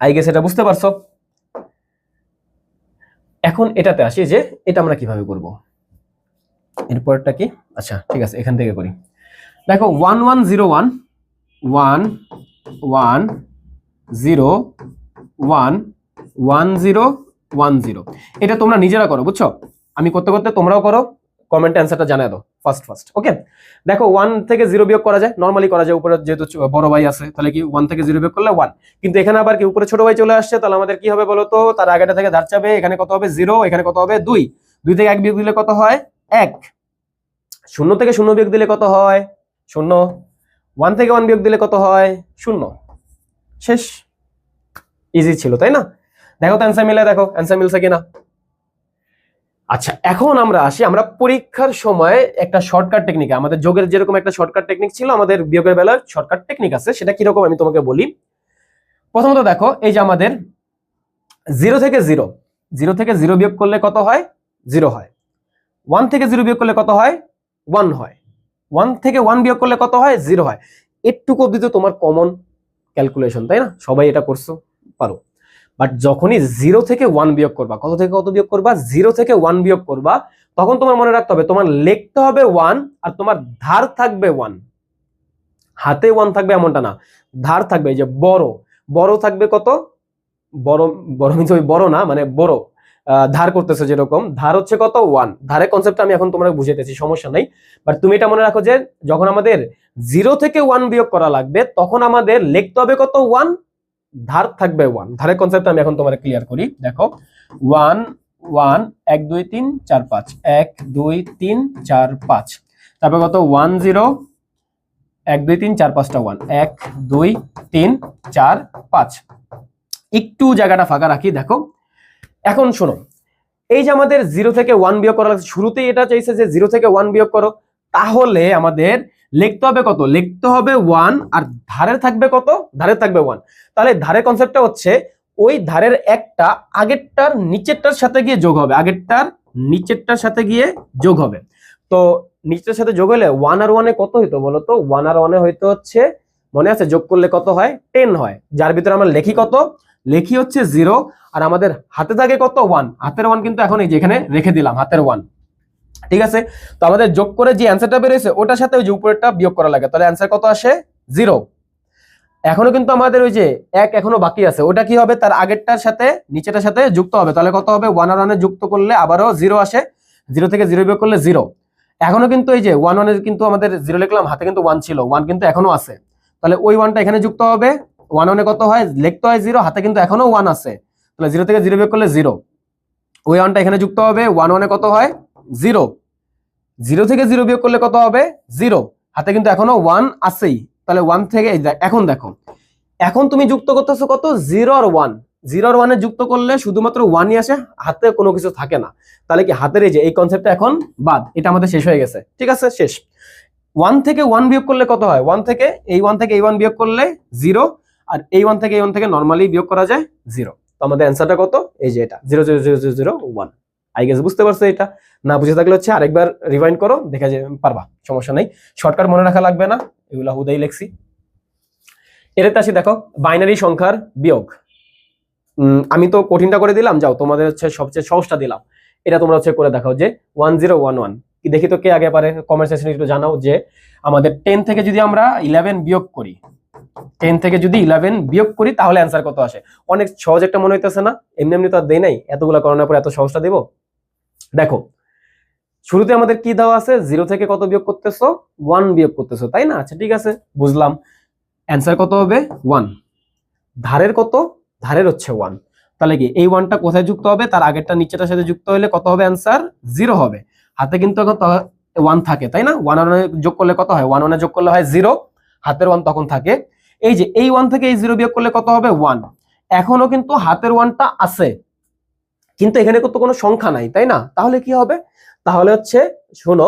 [SPEAKER 1] আই গেস এটা বুঝতে পারছো। এখন এটাতে আসি, যে এটা আমরা কিভাবে করব, এরপরটা কি? আচ্ছা ঠিক আছে, এখান থেকে করি। দেখো 1 1 0 1 1 1 0 1 1 0 1 0, এটা তোমরা নিজেরা করো, বুঝছো? আমি করতে করতে তোমরাও করো, কমেন্টে অ্যান্সারটা জানায় দাও ফার্স্ট। ওকে, দেখো 1 থেকে 0 বিয়োগ করা যায়, নরমালি করা যায়। উপরে যেহেতু বড় ভাই আছে, তাহলে কি 1 থেকে 0 বিয়োগ করলে 1, কিন্তু এখানে আবার কি উপরে ছোট ভাই চলে আসছে, তাহলে আমাদের কি হবে বলো তো? তার আগেটা থেকে ধার চাবে, এখানে কত হবে? 0, এখানে কত হবে? 2। 2 থেকে 1 বিয়োগ দিলে কত হয়? 1। 0 থেকে 0 বিয়োগ দিলে কত হয়? 0। 1 থেকে 1 বিয়োগ দিলে কত হয়? 0। শেষ। ইজি ছিল, তাই না? দেখো তো অ্যান্সার মিলে, দেখো অ্যান্সার মিলছে কিনা। আচ্ছা এখন আমরা আসি, আমরা পরীক্ষার সময় একটা শর্টকাট টেকনিকে, আমাদের যোগের যেরকম একটা শর্টকাট টেকনিক ছিল, আমাদের বিয়োগের বেলায় শর্টকাট টেকনিক আছে। সেটা কিরকম আমি তোমাকে বলি। প্রথমত দেখো, এই যে আমাদের 0 থেকে 0, 0 থেকে 0 বিয়োগ করলে কত হয়? 0 হয়। 1 থেকে 0 বিয়োগ করলে কত হয়? 1 হয়। 1 থেকে 1 বিয়োগ করলে কত হয়? 0 হয়। একটুকু অবধি তো তোমার কমন ক্যালকুলেশন, তাই না? সবাই এটা করছো, পারো। বাট যখনই 0 থেকে 1 বিয়োগ করবা, কত থেকে কত বিয়োগ করবা? 0 থেকে 1 বিয়োগ করবা, তখন তোমার মনে রাখতে হবে, তোমার লিখতে হবে 1, আর তোমার ধার থাকবে 1। হাতে 1 থাকবে এমনটা না, ধার থাকবে। এই যে বড় থাকবে কত? বড় বড় মিন্স ওই বড় না, মানে বড় ধার করতেছে, যেরকম ধার হচ্ছে কত? 1। ধারের কনসেপ্টটা আমি এখন তোমরা বুঝাইতেছি, সমস্যা নাই। বাট তুমি এটা মনে রাখো যে যখন আমাদের 0 থেকে 1 বিয়োগ করা লাগবে, তখন আমাদের লিখতে হবে কত? 1, ধার থাকবে 1। ধারের কনসেপ্ট আমি এখন তোমার ক্লিয়ার করি। দেখো 1 1 1 2 3 4 5 1 2 3 4 5, তারপর কত? 1 0 1 2 3 4 5টা 1 1 2 3 4 5। একটু জায়গাটা ফাঁকা রাখি। দেখো এখন শোনো, এই যে আমাদের 0 থেকে 1 বিয়োগ করা লাগছে, শুরুতেই এটা চাইছে যে 0 থেকে 1 বিয়োগ করো, তাহলে আমাদের লিখতে হবে কত? লিখতে হবে 1, আর ধারের থাকবে কত? ধারের থাকবে 1। তাহলে ধারের কনসেপ্টটা হচ্ছে, ওই ধারের একটা আগেরটার নিচেরটার সাথে গিয়ে যোগ হবে, আগেরটার নিচেরটার সাথে গিয়ে যোগ হবে। তো নিচের সাথে যোগ হলে 1 আর 1 এ কত হইতো বলো তো? 1 আর 1 এ হইতো হচ্ছে, মনে আছে, যোগ করলে কত হয়? 10 হয়। যার ভিতরে আমরা লিখি কত? লিখি হচ্ছে 0, আর আমাদের হাতে থাকে কত? 1। হাতের 1 কিন্তু এখন এই যে এখানে রেখে দিলাম, হাতের 1, ঠিক আছে। তো আমাদের যোগ করে যে অ্যান্সারটা বেরোইছে, ওটার সাথে ওই যে উপরেরটা বিয়োগ করা লাগে, তাহলে অ্যান্সার কত আসে? 0। এখনো কিন্তু আমাদের ওই যে 1 এখনো বাকি আছে, ওটা কি হবে? তার আগেরটার সাথে নিচেরটার সাথে যুক্ত হবে, তাহলে কত হবে? 1 আর 1 যুক্ত করলে আবারও 0 আসে, 0 থেকে 0 বিয়োগ করলে 0। এখনো কিন্তু এই যে 1 1 এর কিন্তু আমাদের 0 লিখলাম, হাতে কিন্তু 1 ছিল, 1 কিন্তু এখনো আছে, তাহলে ওই 1টা এখানে যুক্ত হবে। 1 1 এ কত হয়, লিখতে হয় 0, হাতে কিন্তু এখনো 1 আছে, তাহলে 0 থেকে 0 বিয়োগ করলে 0, ওই 1টা এখানে যুক্ত হবে। 1 1 এ কত হয় 0, 0 থেকে 0 বিয়োগ করলে কত হবে 0, হাতে কিন্তু এখনো 1 আছেই, তাহলে 1 থেকে এখন দেখো, এখন তুমি যুক্ত করতেছো কত 0 আর 1, 0 আর 1 এ যুক্ত করলে শুধুমাত্র 1ই আসে, হাতে কোনো কিছু থাকে না, তাহলে কি হাতের এই যে এই কনসেপ্টটা এখন বাদ, এটা আমাদের শেষ হয়ে গেছে, ঠিক আছে শেষ। 1 থেকে 1 বিয়োগ করলে কত হয়, 1 থেকে এই 1 বিয়োগ করলে 0, আর এই 1 থেকে এই 1 থেকে নরমালি বিয়োগ করা যায় 0, তো আমাদের অ্যানসারটা কত, এই যে এটা 0 0 0 0 0 1। আই গেস বুঝতে পারছো, এটা না বুঝে থাকলে হচ্ছে আরেকবার রিভাইন্ড করো, দেখা যায় পারবা, সমস্যা নেই, শর্টকাট মনে রাখা লাগবে না, এগুলা হুদাই লেখছি। এটাতে আসি, দেখো বাইনারি সংখ্যার বিয়োগ, আমি তো কঠিনটা করে দিলাম, যাও তোমাদের হচ্ছে সবচেয়ে সহজটা দিলাম, এটা তোমরা হচ্ছে করে দেখাও যে 1011 কি, দেখি তো কে আগে পারে, কমেন্ট সেকশনে একটু জানাও যে আমাদের 10 থেকে যদি আমরা 11 বিয়োগ করি, 10 থেকে যদি 11 বিয়োগ করি তাহলে অ্যান্সার কত আসে। অনেক সহজ একটা মনে হইতেছে না, এমনি এমনি তো আর দেই নাই, এতগুলা করানোর পর এত সহজটা দেব। দেখো শুরুতে আমাদের কি দেওয়া আছে, 0 থেকে কত বিয়োগ করতেছো, 1 বিয়োগ করতেছো, তাই না, আচ্ছা ঠিক আছে বুঝলাম, অ্যান্সার কত হবে 1, ধারের কত, ধারের হচ্ছে 1, তাহলে কি এই 1টা কোথায় যুক্ত হবে, তার আগেরটা নিচেটার সাথে যুক্ত হলে কত হবে, অ্যান্সার 0 হবে, হাতে কিন্তু এখন 1 থাকে, তাই না, 1 1 যোগ করলে কত হয়, 1 1 যোগ করলে হয় 0, হাতের 1 তখন থাকে, এই যে এই 1 থেকে এই 0 বিয়োগ করলে কত হবে 1, এখনো কিন্তু হাতের 1টা আছে, কিন্তু এখানে তো কোনো সংখ্যা নাই, তাই না, তাহলে কি হবে, তাহলে হচ্ছে শোনো,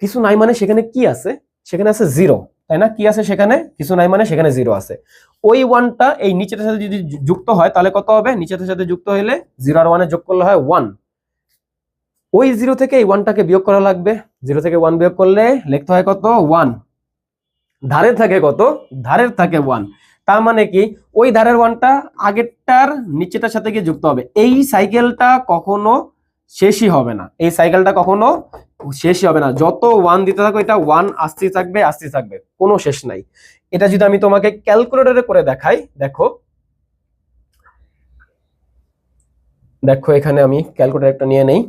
[SPEAKER 1] কিছু নাই মানে সেখানে কি আছে, সেখানে আছে 0, তাই না, কি আছে সেখানে, কিছু নাই মানে সেখানে 0 আছে, ওই 1টা এই নিচের সাথে যদি যুক্ত হয় তাহলে কত হবে, নিচের সাথে যুক্ত হলে 0 আর 1 এ যোগ করলে হয় 1, ওই 0 থেকে এই 1টাকে বিয়োগ করা লাগবে, 0 থেকে 1 বিয়োগ করলে লিখতে হয় কত 1, ধারের থাকে কত, ধারের থাকে 1, তার মানে কি ওই ধারের 1টা আগেরটার নিচেটার সাথে গিয়ে যুক্ত হবে, এই সাইকেলটা কখনো শেষই হবে না, এই সাইকেলটা কখনো শেষই হবে না, যত 1 দিতে থাকো এটা 1 আসতেই থাকবে আসতেই থাকবে, কোনো শেষ নাই। এটা যদি আমি তোমাকে ক্যালকুলেটরে করে দেখাই, দেখো দেখো এখানে আমি ক্যালকুলেটর একটা নিয়ে নেই,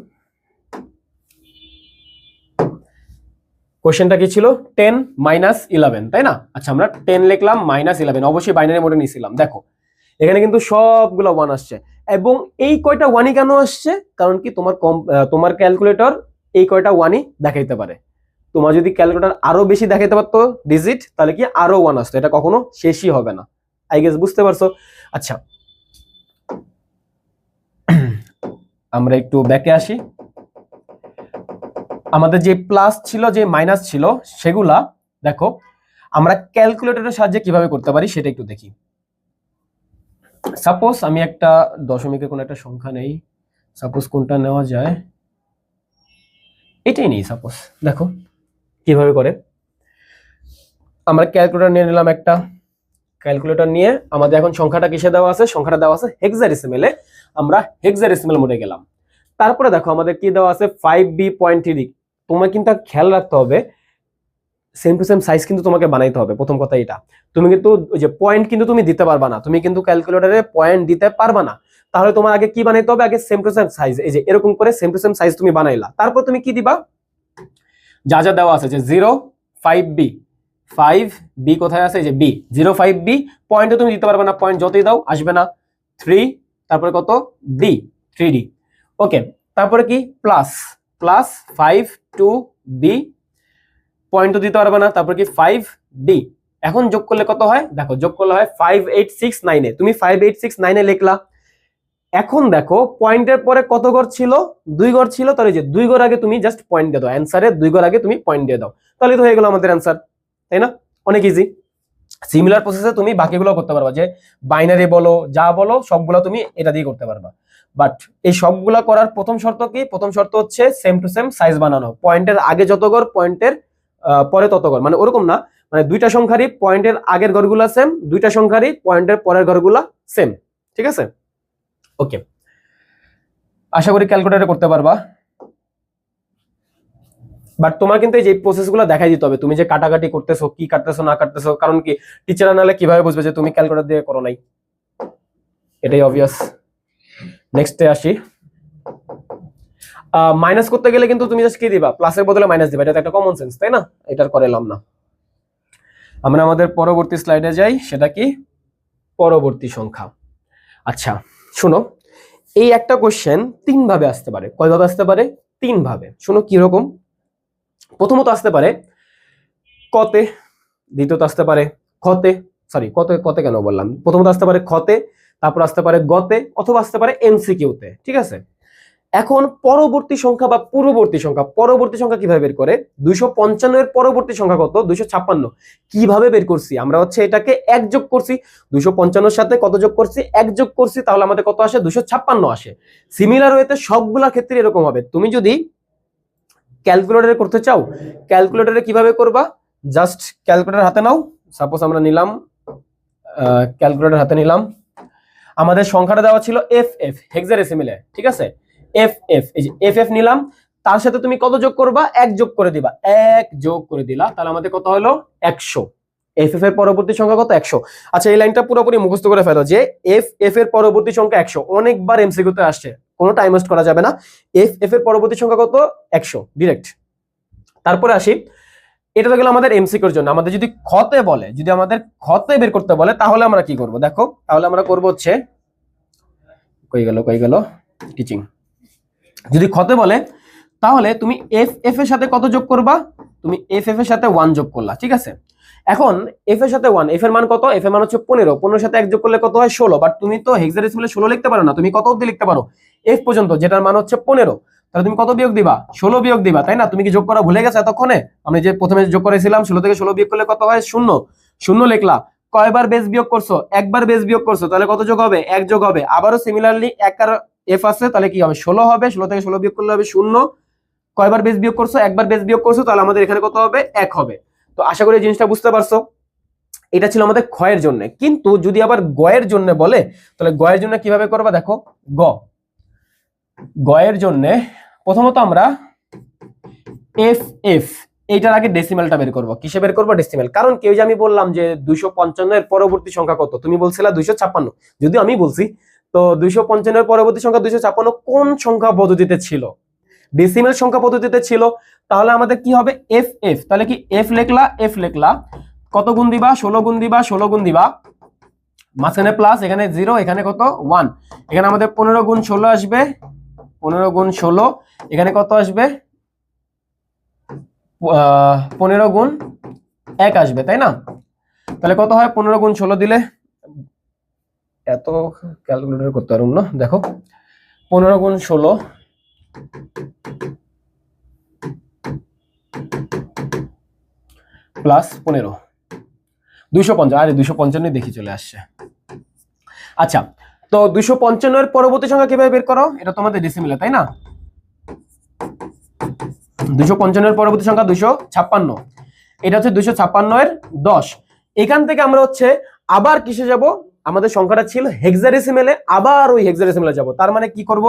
[SPEAKER 1] কোশ্চেনটা কি ছিল 10 - 11, তাই না, আচ্ছা আমরা 10 লিখলাম -11, অবশ্যই বাইনারি মোডে নিয়েছিলাম, দেখো এখানে কিন্তু সবগুলো 1 আসছে, এবং এই কয়টা 1ই কেন আসছে, কারণ কি তোমার ক্যালকুলেটর এই কয়টা 1ই দেখাইতে পারে, তোমার যদি ক্যালকুলেটর আরো বেশি দেখাইতে পারতো ডিজিট, তাহলে কি আরো 1 আসতো, এটা কখনো শেষই হবে না, আই গেস বুঝতে পারছো। আচ্ছা আমরা একটু ব্যাকে আসি, আমাদের যে প্লাস ছিল যে মাইনাস ছিল সেগুলা দেখো আমরা ক্যালকুলেটরের সাহায্যে কিভাবে করতে পারি সেটা একটু দেখি। সাপোজ আমি একটা দশমিকের কোন একটা সংখ্যা নেই, সাপোজ কোনটা নেওয়া যায়, এটাই নেই সাপোজ, দেখো কিভাবে করে, আমরা ক্যালকুলেটর নিয়ে নিলাম একটা, ক্যালকুলেটর নিয়ে আমাদের এখন সংখ্যাটা কিসে দেওয়া আছে, সংখ্যাটা দেওয়া আছে হেক্সাডেসিমেলে, আমরা হেক্সাডেসিমেল মোডে গেলাম, তারপরে দেখো আমাদের কি দেওয়া আছে 5b.3, তোমার কিন্তু খেয়াল রাখতে হবে সেম টু সেম সাইজ কিন্তু তোমাকে বানাইতে হবে, প্রথম কথা এটা, তুমি কিন্তু ওই যে পয়েন্ট কিন্তু তুমি দিতে পারবা না, তুমি কিন্তু ক্যালকুলেটরে পয়েন্ট দিতে পারবা না, তাহলে তোমার আগে কি বানাইতে হবে, আগে সেম টু সেম সাইজ, এই যে এরকম করে সেম টু সেম সাইজ তুমি বানাইলা, তারপর তুমি কি দিবা, যা যা দেওয়া আছে যে 0 5b, 5b কোথায় আছে, এই যে b, 0 5b, পয়েন্টে তুমি দিতে পারবে না, পয়েন্ট যতই দাও আসবে না, 3, তারপরে কত d, 3d, ওকে, তারপরে কি প্লাস প্লাস 5 2b, পয়েন্ট তো দিতে পারবে না, তারপর কি 5d, এখন যোগ করলে কত হয়, দেখো যোগ করলে হয় 5869 এ, তুমি 5869 এ লিখলা, এখন দেখো পয়েন্টের পরে কত ঘর ছিল, 2 ঘর ছিল, তাহলে যে 2 ঘর আগে তুমি জাস্ট পয়েন্ট দিয়ে দাও, অ্যানসারে 2 ঘর আগে তুমি পয়েন্ট দিয়ে দাও, তাহলে তো হয়ে গেল আমাদের অ্যানসার, তাই না, অনেক ইজি। সিমিলার প্রসেসে তুমি বাকিগুলো করতে পারবা, যে বাইনারি বলো যা বলো সবগুলো তুমি এটা দিয়ে করতে পারবা, বাট এই সবগুলা করার প্রথম শর্ত কি, প্রথম শর্ত হচ্ছে সেম টু সেম সাইজ বানানো, পয়েন্টের আগে যত ঘর পয়েন্টের পরে তত ঘর, মানে ওরকম না, মানে দুইটা সংখ্যারই পয়েন্টের আগের ঘরগুলা সেম, দুইটা সংখ্যারই পয়েন্টের পরের ঘরগুলা সেম, ঠিক আছে, ওকে, আশা করি ক্যালকুলেটরে করতে পারবা, বাট তোমার কিন্তু এই যে প্রসেসগুলো দেখাই দিতে হবে, তুমি যে কাটাকাটি করতেছো, কি কাটতেছো না কাটতেছো, কারণ কি টিচার নালে কিভাবে বুঝবে যে তুমি ক্যালকুলেটর দিয়ে করো নাই, এটাই অবভিয়াস। নেক্সটে আসি, মাইনাস করতে গেলে কিন্তু তুমি জাস্ট কি দিবা, প্লাসের বদলে মাইনাস দিবা, এটা তো একটা কমন সেন্স, তাই না? এটার করেলাম না। আমরা আমাদের পরবর্তী স্লাইডে যাই, সেটা কি পরবর্তী সংখ্যা। আচ্ছা শুনো, এই একটা কোশ্চেন তিন ভাবে আসতে পারে। কয়ভাবে আসতে পারে? তিন ভাবে। শুনো কিরকম। প্রথমত আসতে পারে কতে, দ্বিতীয়ত আসতে পারে খতে, সরি কতে কতে কেন বললাম, প্রথমত আসতে পারে খতে, তারপর আসতে পারে গতে, অথবা আসতে পারে এমসিকিউতে, ঠিক আছে? এখন পরবর্তী সংখ্যা বা পূর্ববর্তী সংখ্যা, পরবর্তী সংখ্যা কিভাবে বের করে? 255 এর পরবর্তী সংখ্যা কত? 256। কিভাবে বের করছি? আমরা হচ্ছে এটাকে এক যোগ করছি, 255 সাথে কত যোগ করছি? এক যোগ করছি, তাহলে আমাদের কত আসে? 256 আসে। সিমিলার ওয়েতে সবগুলা ক্ষেত্রে এরকম হবে। তুমি যদি ক্যালকুলেটরে করতে চাও, ক্যালকুলেটরে কিভাবে করবা? জাস্ট ক্যালকুলেটর হাতে নাও। সাপোজ আমরা নিলাম, ক্যালকুলেটর হাতে নিলাম, আমাদের সংখ্যাটা দেওয়া ছিল এফ এফ হেক্সাডেসিমেলে, ঠিক আছে? এফ এফ, এই যে এফ এফ নিলাম, তার সাথে তুমি কত যোগ করবা? এক যোগ করে দিবা, এক যোগ করে দিলা, তাহলে আমাদের কত হলো? 100। এফ এফ এর পরবর্তী সংখ্যা কত? 100। আচ্ছা এই লাইনটা পুরোপুরি মুখস্থ করে ফেলো যে এফ এফ এর পরবর্তী সংখ্যা 100। অনেকবার এমসিকিউতে আসছে, কোনো টাইম ওয়েস্ট করা যাবে না। এফ এফ এর পরবর্তী সংখ্যা কত? 100 ডিরেক্ট। তারপরে আসি, এটা তো গেল আমাদের এমসিকিউর জন্য। আমাদের যদি খতে বলে, যদি আমাদের খতে বের করতে বলে, তাহলে আমরা কি করব? দেখো, তাহলে আমরা করব হচ্ছে, কই গেল টিচিং। যদি খতে বলে, তাহলে তুমি এফ এফ এর সাথে কত যোগ করবা? তুমি এফ এফ এর সাথে 1 যোগ করলা, ঠিক আছে? এখন এফ এর সাথে 1, এফ এর মান কত? এফ এর মান হচ্ছে 15, 15 এর সাথে 1 যোগ করলে কত হয়? 16। বাট তুমি তো হেক্সাডেসিমেলে 16 লিখতে পারো না, তুমি কত অবধি লিখতে পারো? এফ পর্যন্ত, যেটার মান হচ্ছে 15। তাহলে তুমি কত বিয়োগ দিবা? 16 বিয়োগ দিবা, তাই না? তুমি কি যোগ করা ভুলে গেছো এতক্ষণে? আমি যে প্রথমে যোগ করেছিলাম, 16 থেকে 16 বিয়োগ করলে কত হয়? 0। 0 লিখলা। কয়বার বেস বিয়োগ করছো? একবার বেস বিয়োগ করছো, তাহলে কত যোগ হবে? 1 যোগ হবে। আবারও সিমিলারলি এক আর এফ আছে, তাহলে কি হবে? 16 হবে। 16 থেকে 16 বিয়োগ করলে হবে 0। কয়বার বেস বিয়োগ করছো? একবার বেস বিয়োগ করছো, তাহলে আমাদের এখানে কত হবে? 1 হবে। তো আশা করি এই জিনিসটা বুঝতে পারছো। এটা ছিল আমাদের ক্ষয়ের জন্য। কিন্তু যদি আবার গয়ের জন্য বলে, তাহলে গয়ের জন্য কিভাবে করবা? দেখো, গয়ের জন্য প্রথমত আমরা এফ এফ এইটার আগে ডেসিমেলটা বের করব। কিসে বের করব? ডেসিমেল। কারণ কেউ যে আমি বললাম যে 255 এর পরবর্তী সংখ্যা কত, তুমি বলছিলা 256, যদিও আমি বলছি। তো 255 এর পরবর্তী সংখ্যা 256 কোন সংখ্যা পদ্ধতিতে ছিল? ডেসিমেল সংখ্যা পদ্ধতিতে ছিল। তাহলে আমাদের কি হবে? এফ এফ, তাহলে কি এফ লিখলা, এফ লিখলা, কত গুণ দিবা? 16 গুণ দিবা, 16 গুণ দিবা, মাঝখানে প্লাস, এখানে 0, এখানে কত? 1। এখানে আমাদের 15 গুণ 16 আসবে, 15 গুণ 16, এখানে কত আসবে? 15 গুণ 1 আসবে, তাই না? তাহলে কত হয়? 15 গুণ 16 দিলে, এত ক্যালকুলেটর করতে পারুম না, দেখো 15 গুণ 16 প্লাস 15, 255। আরে 255 দেখি চলে আসছে। আচ্ছা, তো 255 এর পরবর্তী সংখ্যা কিভাবে বের করো? এটা তোমাদের ডেসিমেলে, তাই না? 255 এর পরবর্তী সংখ্যা 256, এটা হচ্ছে 256 এর 10। এখান থেকে আমরা হচ্ছে আবার কিসে যাব? আমাদের সংখ্যাটা ছিল হেক্সাডেসিমেলে, আবার ওই হেক্সাডেসিমেলে যাব। তার মানে কি করব?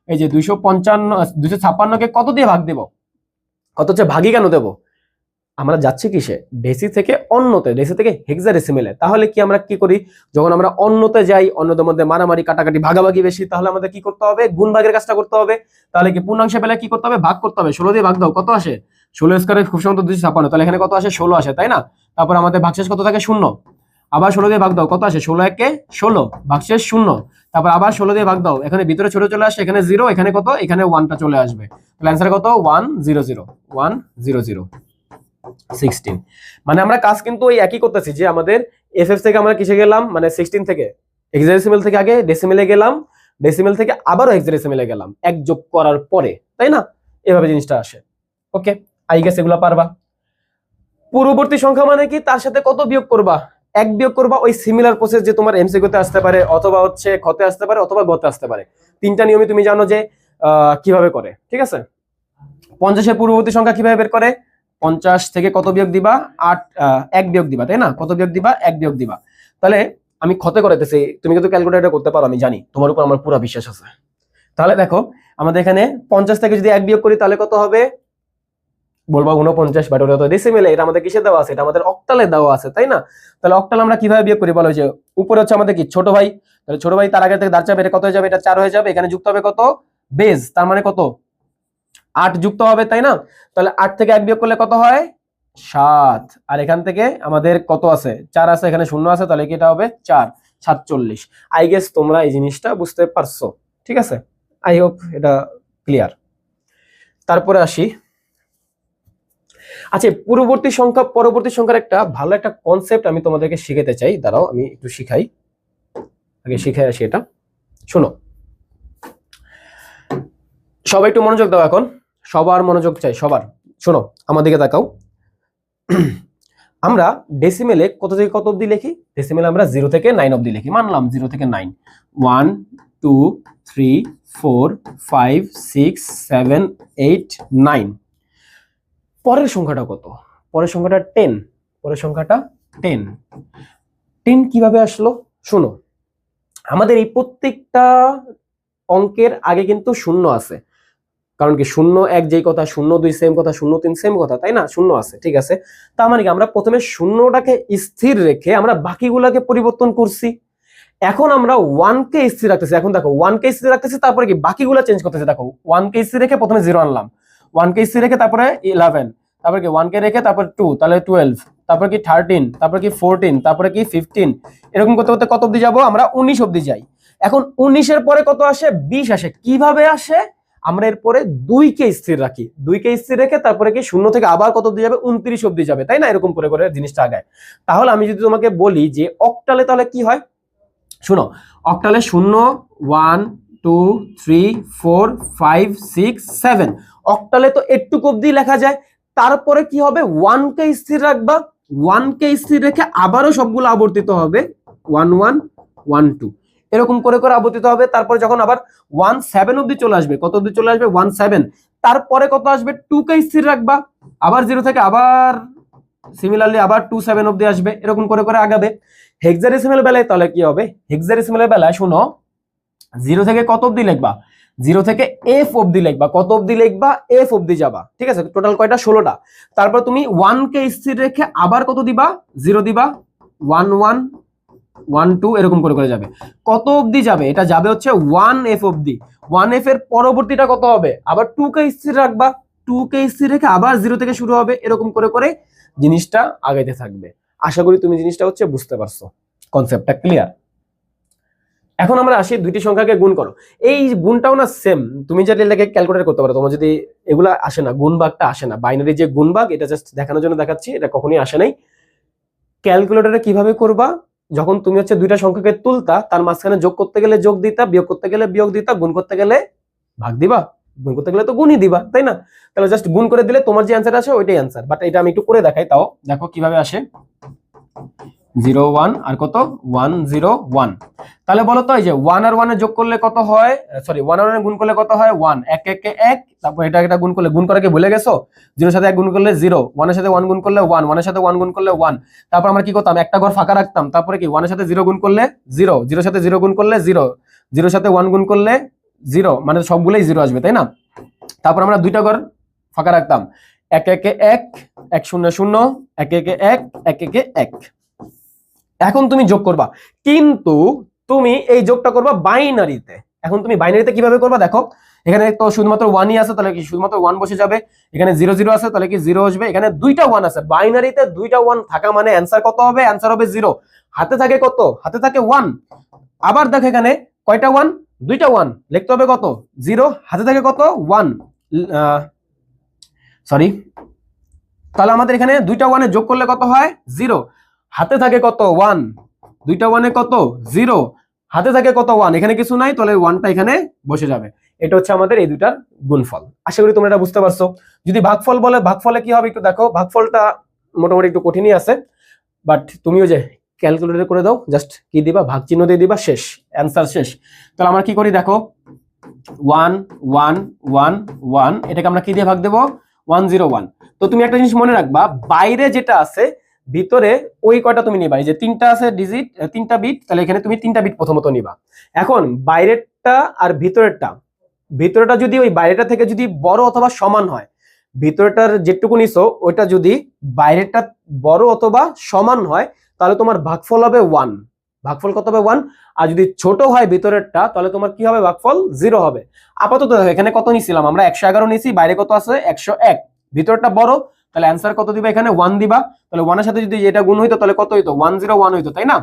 [SPEAKER 1] এই যে 256 কে কত দিয়ে ভাগ দেব? কত হচ্ছে ভাগই কেন দেব? আমরা যাচ্ছি কিসে? ডেসি থেকে অন্যতে, ডেসি থেকে হেক্সাডেসিমেলে। তাহলে কি আমরা কি করি? যখন আমরা অন্যতে যাই, অন্যদের মধ্যে মারামারি কাটাকাটি ভাগাভাগি বেশি, তাহলে আমাদের কি করতে হবে? গুণ ভাগের কাজটা করতে হবে। তাহলে কি পূর্ণাংশে পেলে কি করতে হবে? ভাগ করতে হবে। 16 দিয়ে ভাগ দাও, কত আসে? 16 স্কয়ারে খুব সম্ভবত 256, তাহলে এখানে কত আসে? 16 আসে, তাই না? তারপর আমাদের ভাগশেষ কত থাকে? 0। আবার 16 দিয়ে ভাগ দাও, কত আসে? 16 একে 16, ভাগশেষ 0। তারপর আবার 16 দিয়ে ভাগ দাও, এখানে ভিতরে ছোট চলে আসে, এখানে 0, এখানে কত? এখানে 1টা চলে আসবে। তাহলে অ্যানসার কত? 100, 100, 16। মানে আমরা কাজ কিন্তু ওই একই করতেছি, যে আমাদের এফ এফ থেকে আমরা কিসে গেলাম, মানে 16 থেকে হেক্সাডেসিমেল থেকে আগে ডেসিমেলে গেলাম, ডেসিমেল থেকে আবারও হেক্সাডেসিমেলে গেলাম, এক যোগ করার পরে, তাই না? এভাবে জিনিসটা আসে। ওকে, আই গেস এগুলো পারবা। পূর্ববর্তী সংখ্যা মানে কি? তার সাথে কত বিয়োগ করবা? এক বিয়োগ করবা। ওই সিমিলার প্রসেস যে তোমার এমসিকিউতে আসতে পারে, অথবা হচ্ছে খতে আসতে পারে, অথবা গতে আসতে পারে। তিনটা নিয়মই তুমি জানো যে কিভাবে করে, ঠিক আছে? 50 এর পূর্ববর্তী সংখ্যা কিভাবে বের করে? 50 থেকে কত বিয়োগ দিবা? 8, 1 বিয়োগ দিবা, তাই না? কত বিয়োগ দিবা? 1 বিয়োগ দিবা। তাহলে আমি খতে করাইতেছি, তুমি কিন্তু ক্যালকুলেটর করতে পারো, আমি জানি, তোমার উপর আমার পুরো বিশ্বাস আছে। তাহলে দেখো, আমাদের এখানে 50 থেকে যদি 1 বিয়োগ করি, তাহলে কত হবে? বলবো 49, বাট ওটা তো ডেসিমেলে, এটা আমাদের কিসে দেওয়া আছে? এটা আমাদের অক্টালে দেওয়া আছে, তাই না? তাহলে অক্টাল আমরা কিভাবে বিয়োগ করি বলো? যে উপরে হচ্ছে আমাদের কি ছোট ভাই, তাহলে ছোট ভাই তার আগে থেকে দাঁড় চাপে, এটা কত হয়ে যাবে? এটা 4 হয়ে যাবে। এখানে যুক্ত হবে কত? বেজ, তার মানে কত? 8 যুক্ত হবে, তাই না? তাহলে 8 থেকে 1 বিয়োগ করলে কত হয়? 7। আর এখান থেকে আমাদের কত আছে? 4 আছে, এখানে 0 আছে, তাহলে কি এটা হবে 4 47। আই গেস তোমরা এই জিনিসটা বুঝতে পারছো, ঠিক আছে? আই হোপ এটা ক্লিয়ার। তারপরে আসি, আচ্ছা পরবর্তী সংখ্যার একটা ভালো একটা কনসেপ্ট আমি তোমাদেরকে শিখাতে চাই, দাঁড়াও আমি একটু শিখাই, আগে শিখাই আসি এটা। শোনো, সবাই একটু মনোযোগ দাও, এখন সবার মনোযোগ চাই, সবার। শোনো, আমার দিকে তাকাও। আমরা ডেসিমেলে কত থেকে কত অবধি লিখি? ডেসিমেলে আমরা 0 থেকে 9 অবধি লিখি, মানলাম 0 থেকে 9, 1 2 3 4 5 6 7 8 9। পরের সংখ্যাটা কত? পরের সংখ্যাটা 10। পরের সংখ্যাটা 10। 10 কিভাবে আসলো? শোনো, আমাদের এই প্রত্যেকটা অঙ্কের আগে কিন্তু শূন্য আছে, কারণ কি 0 1 যেই কথা, 0 2 সেম কথা, 0 3 সেম কথা, তাই না? শূন্য আছে, ঠিক আছে। তার মানে কি আমরা প্রথমে শূন্যটাকে স্থির রেখে আমরা বাকিগুলোকে পরিবর্তন করছি। এখন আমরা 1 কে স্থির রাখতেছি। এখন দেখো 1 কে স্থির রাখতেছি, তারপরে কি বাকিগুলো চেঞ্জ করতেছি। দেখো 1 কে স্থির রেখে প্রথমে 0 আনলাম, 1 কে স্থির রেখে তারপরে 11, তারপরে কি 1 কে রেখে তারপর 2, তাহলে 12, তারপর কি 13, তারপর কি 14, তারপরে কি 15, এরকম করতে করতে কত অবধি যাব? আমরা 19 অবধি যাই। এখন 19 এর পরে কত আসে? 20 আসে। কিভাবে আসে? আমরা এরপরে 2 কে স্থির রাখি, 2 কে স্থির রেখে তারপরে কি 0 থেকে আবার কত অবধি যাবে? 29 অবধি যাবে, তাই না? এরকম করে করে জিনিসটা আগায়। তাহলে আমি যদি তোমাকে বলি যে অক্টালে তাহলে কি হয়, শুনো, অক্টালে 0 1 2 3 4 5 6 7, অক্টালে তো এটুকু অবধি লেখা যায়। তারপরে কি হবে? 1 কে স্থির রাখবা, 1 কে স্থির রেখে আবারও সবগুলো আবর্তিত হবে, 1 1 1 2, এরকম করে করে আবর্তিত হবে। তারপরে যখন আবার 1 7 অবধি চলে আসবে, কত অবধি চলে আসবে? 1 7, তারপরে কত আসবে? 2 কে স্থির রাখবা, আবার 0 থেকে আবার সিমিলারলি আবার 2 7 অবধি আসবে, এরকম করে করে আগাবে। হেক্সাডেসিমাল বেলায় তাহলে কি হবে? হেক্সাডেসিমালের বেলায় শোনো, 0 থেকে কত অবধি লিখবা? 0 থেকে f অবধি লিখবা। কত অবধি লিখবা? f অবধি যাবা, ঠিক আছে? টোটাল কয়টা? 16টা। তারপর তুমি 1 কে স্থির রেখে আবার কত দিবা? 0 দিবা, 1 1 1 2, এরকম করে করে যাবে। কত অবধি যাবে? এটা যাবে হচ্ছে 1f অবধি। 1f এর পরবর্তীটা কত হবে? আবার 2 কে স্থির রাখবা, 2 কে স্থির রেখে আবার 0 থেকে শুরু হবে, এরকম করে করে জিনিসটা আগাইতে থাকবে। আশা করি তুমি জিনিসটা হচ্ছে বুঝতে পারছো, কনসেপ্টটা ক্লিয়ার। এখন আমরা আসি দুইটি সংখ্যাকে গুণ করো। এই গুণটাও না সেম, তুমি যেটা লেগে ক্যালকুলেট করতে পারো। তোমার যদি এগুলা আসে না, গুণ ভাগটা আসে না, বাইনারি যে গুণ ভাগ, এটা জাস্ট দেখানোর জন্য দেখাচ্ছি, এটা কখনোই আসে নাই। ক্যালকুলেটরে কিভাবে করবা? যখন তুমি হচ্ছে দুইটা সংখ্যাকে তুলতা, তার মাঝখানে যোগ করতে গেলে যোগ দিতা, বিয়োগ করতে গেলে বিয়োগ দিতা, গুণ করতে গেলে ভাগ দিবা, গুণ করতে গেলে তো গুণই দিবা, তাই না? তাহলে জাস্ট গুণ করে দিলে তোমার যে অ্যান্সার আসে ওইটাই অ্যান্সার। বাট এটা আমি একটু করে দেখাই, তাও দেখো কিভাবে আসে। 0 1 আর কত? 1 0 1। তাহলে বলো তো, এই যে 1 আর 1 এ যোগ করলে কত হয়? সরি, 1 আর 1 এ গুণ করলে কত হয়? 1 1 1 1, তারপর এটা এটা গুণ করলে, গুণ করাকে ভুলে গেছো? 0 এর সাথে 1 গুণ করলে 0, 1 এর সাথে 1 গুণ করলে 1, 1 এর সাথে 1 গুণ করলে 1। তারপর আমরা কি করতাম? একটা ঘর ফাঁকা রাখতাম, তারপরে কি 1 এর সাথে 0 গুণ করলে 0, 0 এর সাথে 0 গুণ করলে 0, 0 এর সাথে 1 গুণ করলে 0, মানে সবগুলোই 0 আসবে, তাই না? তারপর আমরা দুইটা ঘর ফাঁকা রাখতাম, 1 1 1 1 0 0, 1 1 1 1 1 1। এখন তুমি যোগ করবা, কিন্তু তুমি এই যোগটা করবা বাইনারিতে। এখন তুমি বাইনারিতে কিভাবে করবা? দেখো, এখানে তো শুধুমাত্র 1ই আছে, তাহলে কি শুধুমাত্র 1 বসে যাবে। এখানে 0 0 আছে, তাহলে কি 0 আসবে। এখানে দুইটা 1 আছে, বাইনারিতে দুইটা 1 থাকা মানে অ্যান্সার কত হবে? অ্যান্সার হবে 0। হাতে থাকে কত? হাতে থাকে 1। আবার দেখো এখানে কয়টা 1? দুইটা 1, লিখতে হবে কত? 0। হাতে থাকে কত? 1, সরি, তাহলে আমাদের এখানে দুইটা 1 এ যোগ করলে কত হয়? 0। হাতে থাকে কত? 1। দুইটা 1 এ কত? 0। হাতে থাকে কত? 1। এখানে কিছু নাই, তাহলে 1টা এখানে বসে যাবে। এটা হচ্ছে আমাদের এই দুইটার গুণফল। আশা করি তোমরা এটা বুঝতে পারছো। যদি ভাগফল বলে, ভাগফলে কি হবে একটু দেখো। ভাগফলটা মোটামুটি একটু কঠিনই আছে, বাট তুমিও যে ক্যালকুলেটর করে দাও, জাস্ট কি দিবা? ভাগ চিহ্ন দিয়ে দিবা, শেষ, অ্যান্সার শেষ। তাহলে আমরা কি করি দেখো, 1 1 1 1, এটাকে আমরা কি দিয়ে ভাগ দেবো? 1 0 1। তো তুমি একটা জিনিস মনে রাখবা, বাইরে যেটা আছে ভিতরে ওই কয়টা তুমি নিবা। এই যে 3টা আছে ডিজিট, 3টা বিট, তাহলে এখানে তুমি 3টা বিট প্রথমত নিবা। এখন বাইরেরটা আর ভিতরেরটা, ভিতরেটা যদি ওই বাইরেটা থেকে যদি বড় অথবা সমান হয়, ভিতরেটার যেটুকু নিছো ওইটা যদি বাইরেরটা বড় অথবা সমান হয়, তাহলে তোমার ভাগফল হবে 1। ভাগফল কত হবে 1। আর যদি ছোট হয় ভিতরেরটা তাহলে তোমার কি হবে, ভাগফল 0 হবে। আপাতত দেখো এখানে কত নিছিলাম আমরা, 111 নিছি, বাইরে কত আছে 101, ভিতরটা বড়, তাহলে অ্যান্সার কত দিবা, এখানে 1 দিবা। তাহলে 1 এর সাথে যদি এটা গুণ হইতো তাহলে কত হইতো, 101 হইতো, তাই না,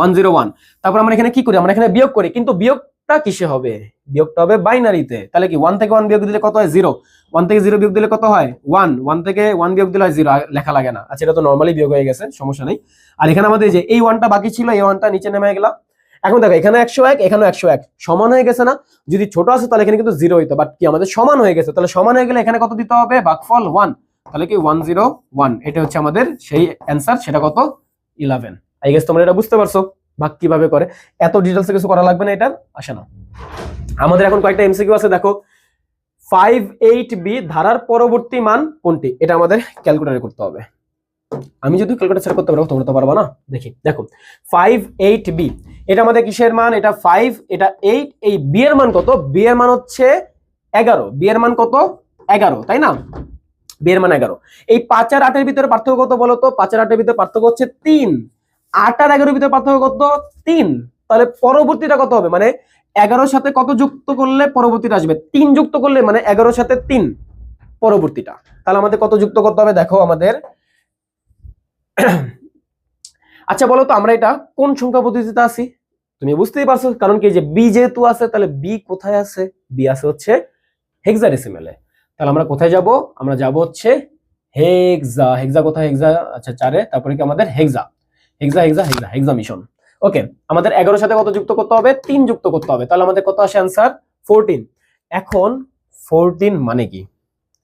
[SPEAKER 1] 101। তারপর আমরা এখানে কি করি, আমরা এখানে বিয়োগ করি, কিন্তু বিয়োগটা কিসে হবে, বিয়োগটা হবে বাইনারিতে। তাহলে কি 1 থেকে 1 বিয়োগ দিলে কত হয় 0, 1 থেকে 0 বিয়োগ দিলে কত হয় 1, 1 থেকে 1 বিয়োগ দিলে হয় 0, লেখা লাগে না। আচ্ছা এটা তো নরমালি বিয়োগ হয়ে গেছে, সমস্যা নেই। আর এখানে আমাদের যে এই 1টা বাকি ছিল, এই 1টা নিচে নেমে গেল। এখন দেখো এখানে 101, এখানে 101, সমান হয়ে গেছে না। যদি ছোট আছে তাহলে এখানে কিন্তু 0 হইতো, বাট কি আমাদের সমান হয়ে গেছে, তাহলে সমান হয়ে গেলে এখানে কত দিতে হবে, ভাগফল 1, তাহলে কি 101। এটা হচ্ছে আমাদের সেই অ্যান্সার, সেটা কত 11। আই গেস তোমরা এটা বুঝতে পারছো ভাগ কিভাবে করে, এত ডিটেইলসে কিছু করা লাগবে না, এটা আসে না। আমাদের এখন কয়েকটা এমসিকিউ আছে, দেখো 58b ধারার পরবর্তী মান কোনটি, এটা আমাদের ক্যালকুলেটরে করতে হবে। আমি যদি ক্যালকুলেটর সেট করতে পারবো, তোমরা তো পারবা না। দেখো 58b, এটা আমাদের কিসের মান, এটা 5, এটা 8, এই b এর মান কত, b এর মান হচ্ছে 11, b এর মান কত 11, তাই না, b এর মান 11। এই 5 আর 8 এর ভিতরে পার্থক্য কত বলো তো, 5 আর 8 এর ভিতরে পার্থক্য হচ্ছে 3, 8 আর 11 এর ভিতরে পার্থক্য কত 3, তাহলে পরবর্তীটা কত হবে, মানে 11 সাথে কত যুক্ত করলে পরবর্তীটা আসবে, 3 যুক্ত করলে, মানে 11 সাথে 3 পরবর্তীটা, তাহলে আমাদের কত যুক্ত করতে হবে, দেখো আমাদের আচ্ছা বলো তো আমরা এটা কোন সংখ্যা পদ্ধতিতে আছি, তুমি বুঝতেই পারছো, কারণ কি যে বি যেহেতু আছে, তাহলে বি কোথায় আছে, বি আছে হচ্ছে হেক্সাডেসিমেলে। তাহলে আমরা কোথায় যাব, আমরা যাব হচ্ছে হেক্সা, হেক্সা কোথায়, হেক্সা আচ্ছা 4-এ, তারপরে কি আমাদের হেক্সা, হেক্সা হেক্সা হেক্সা হেক্সা মিশন। ওকে, আমাদের 11 সাথে কত যুক্ত করতে হবে, 3 যুক্ত করতে হবে, তাহলে আমাদের কত আসে অ্যান্সার 14। এখন 14 মানে কি,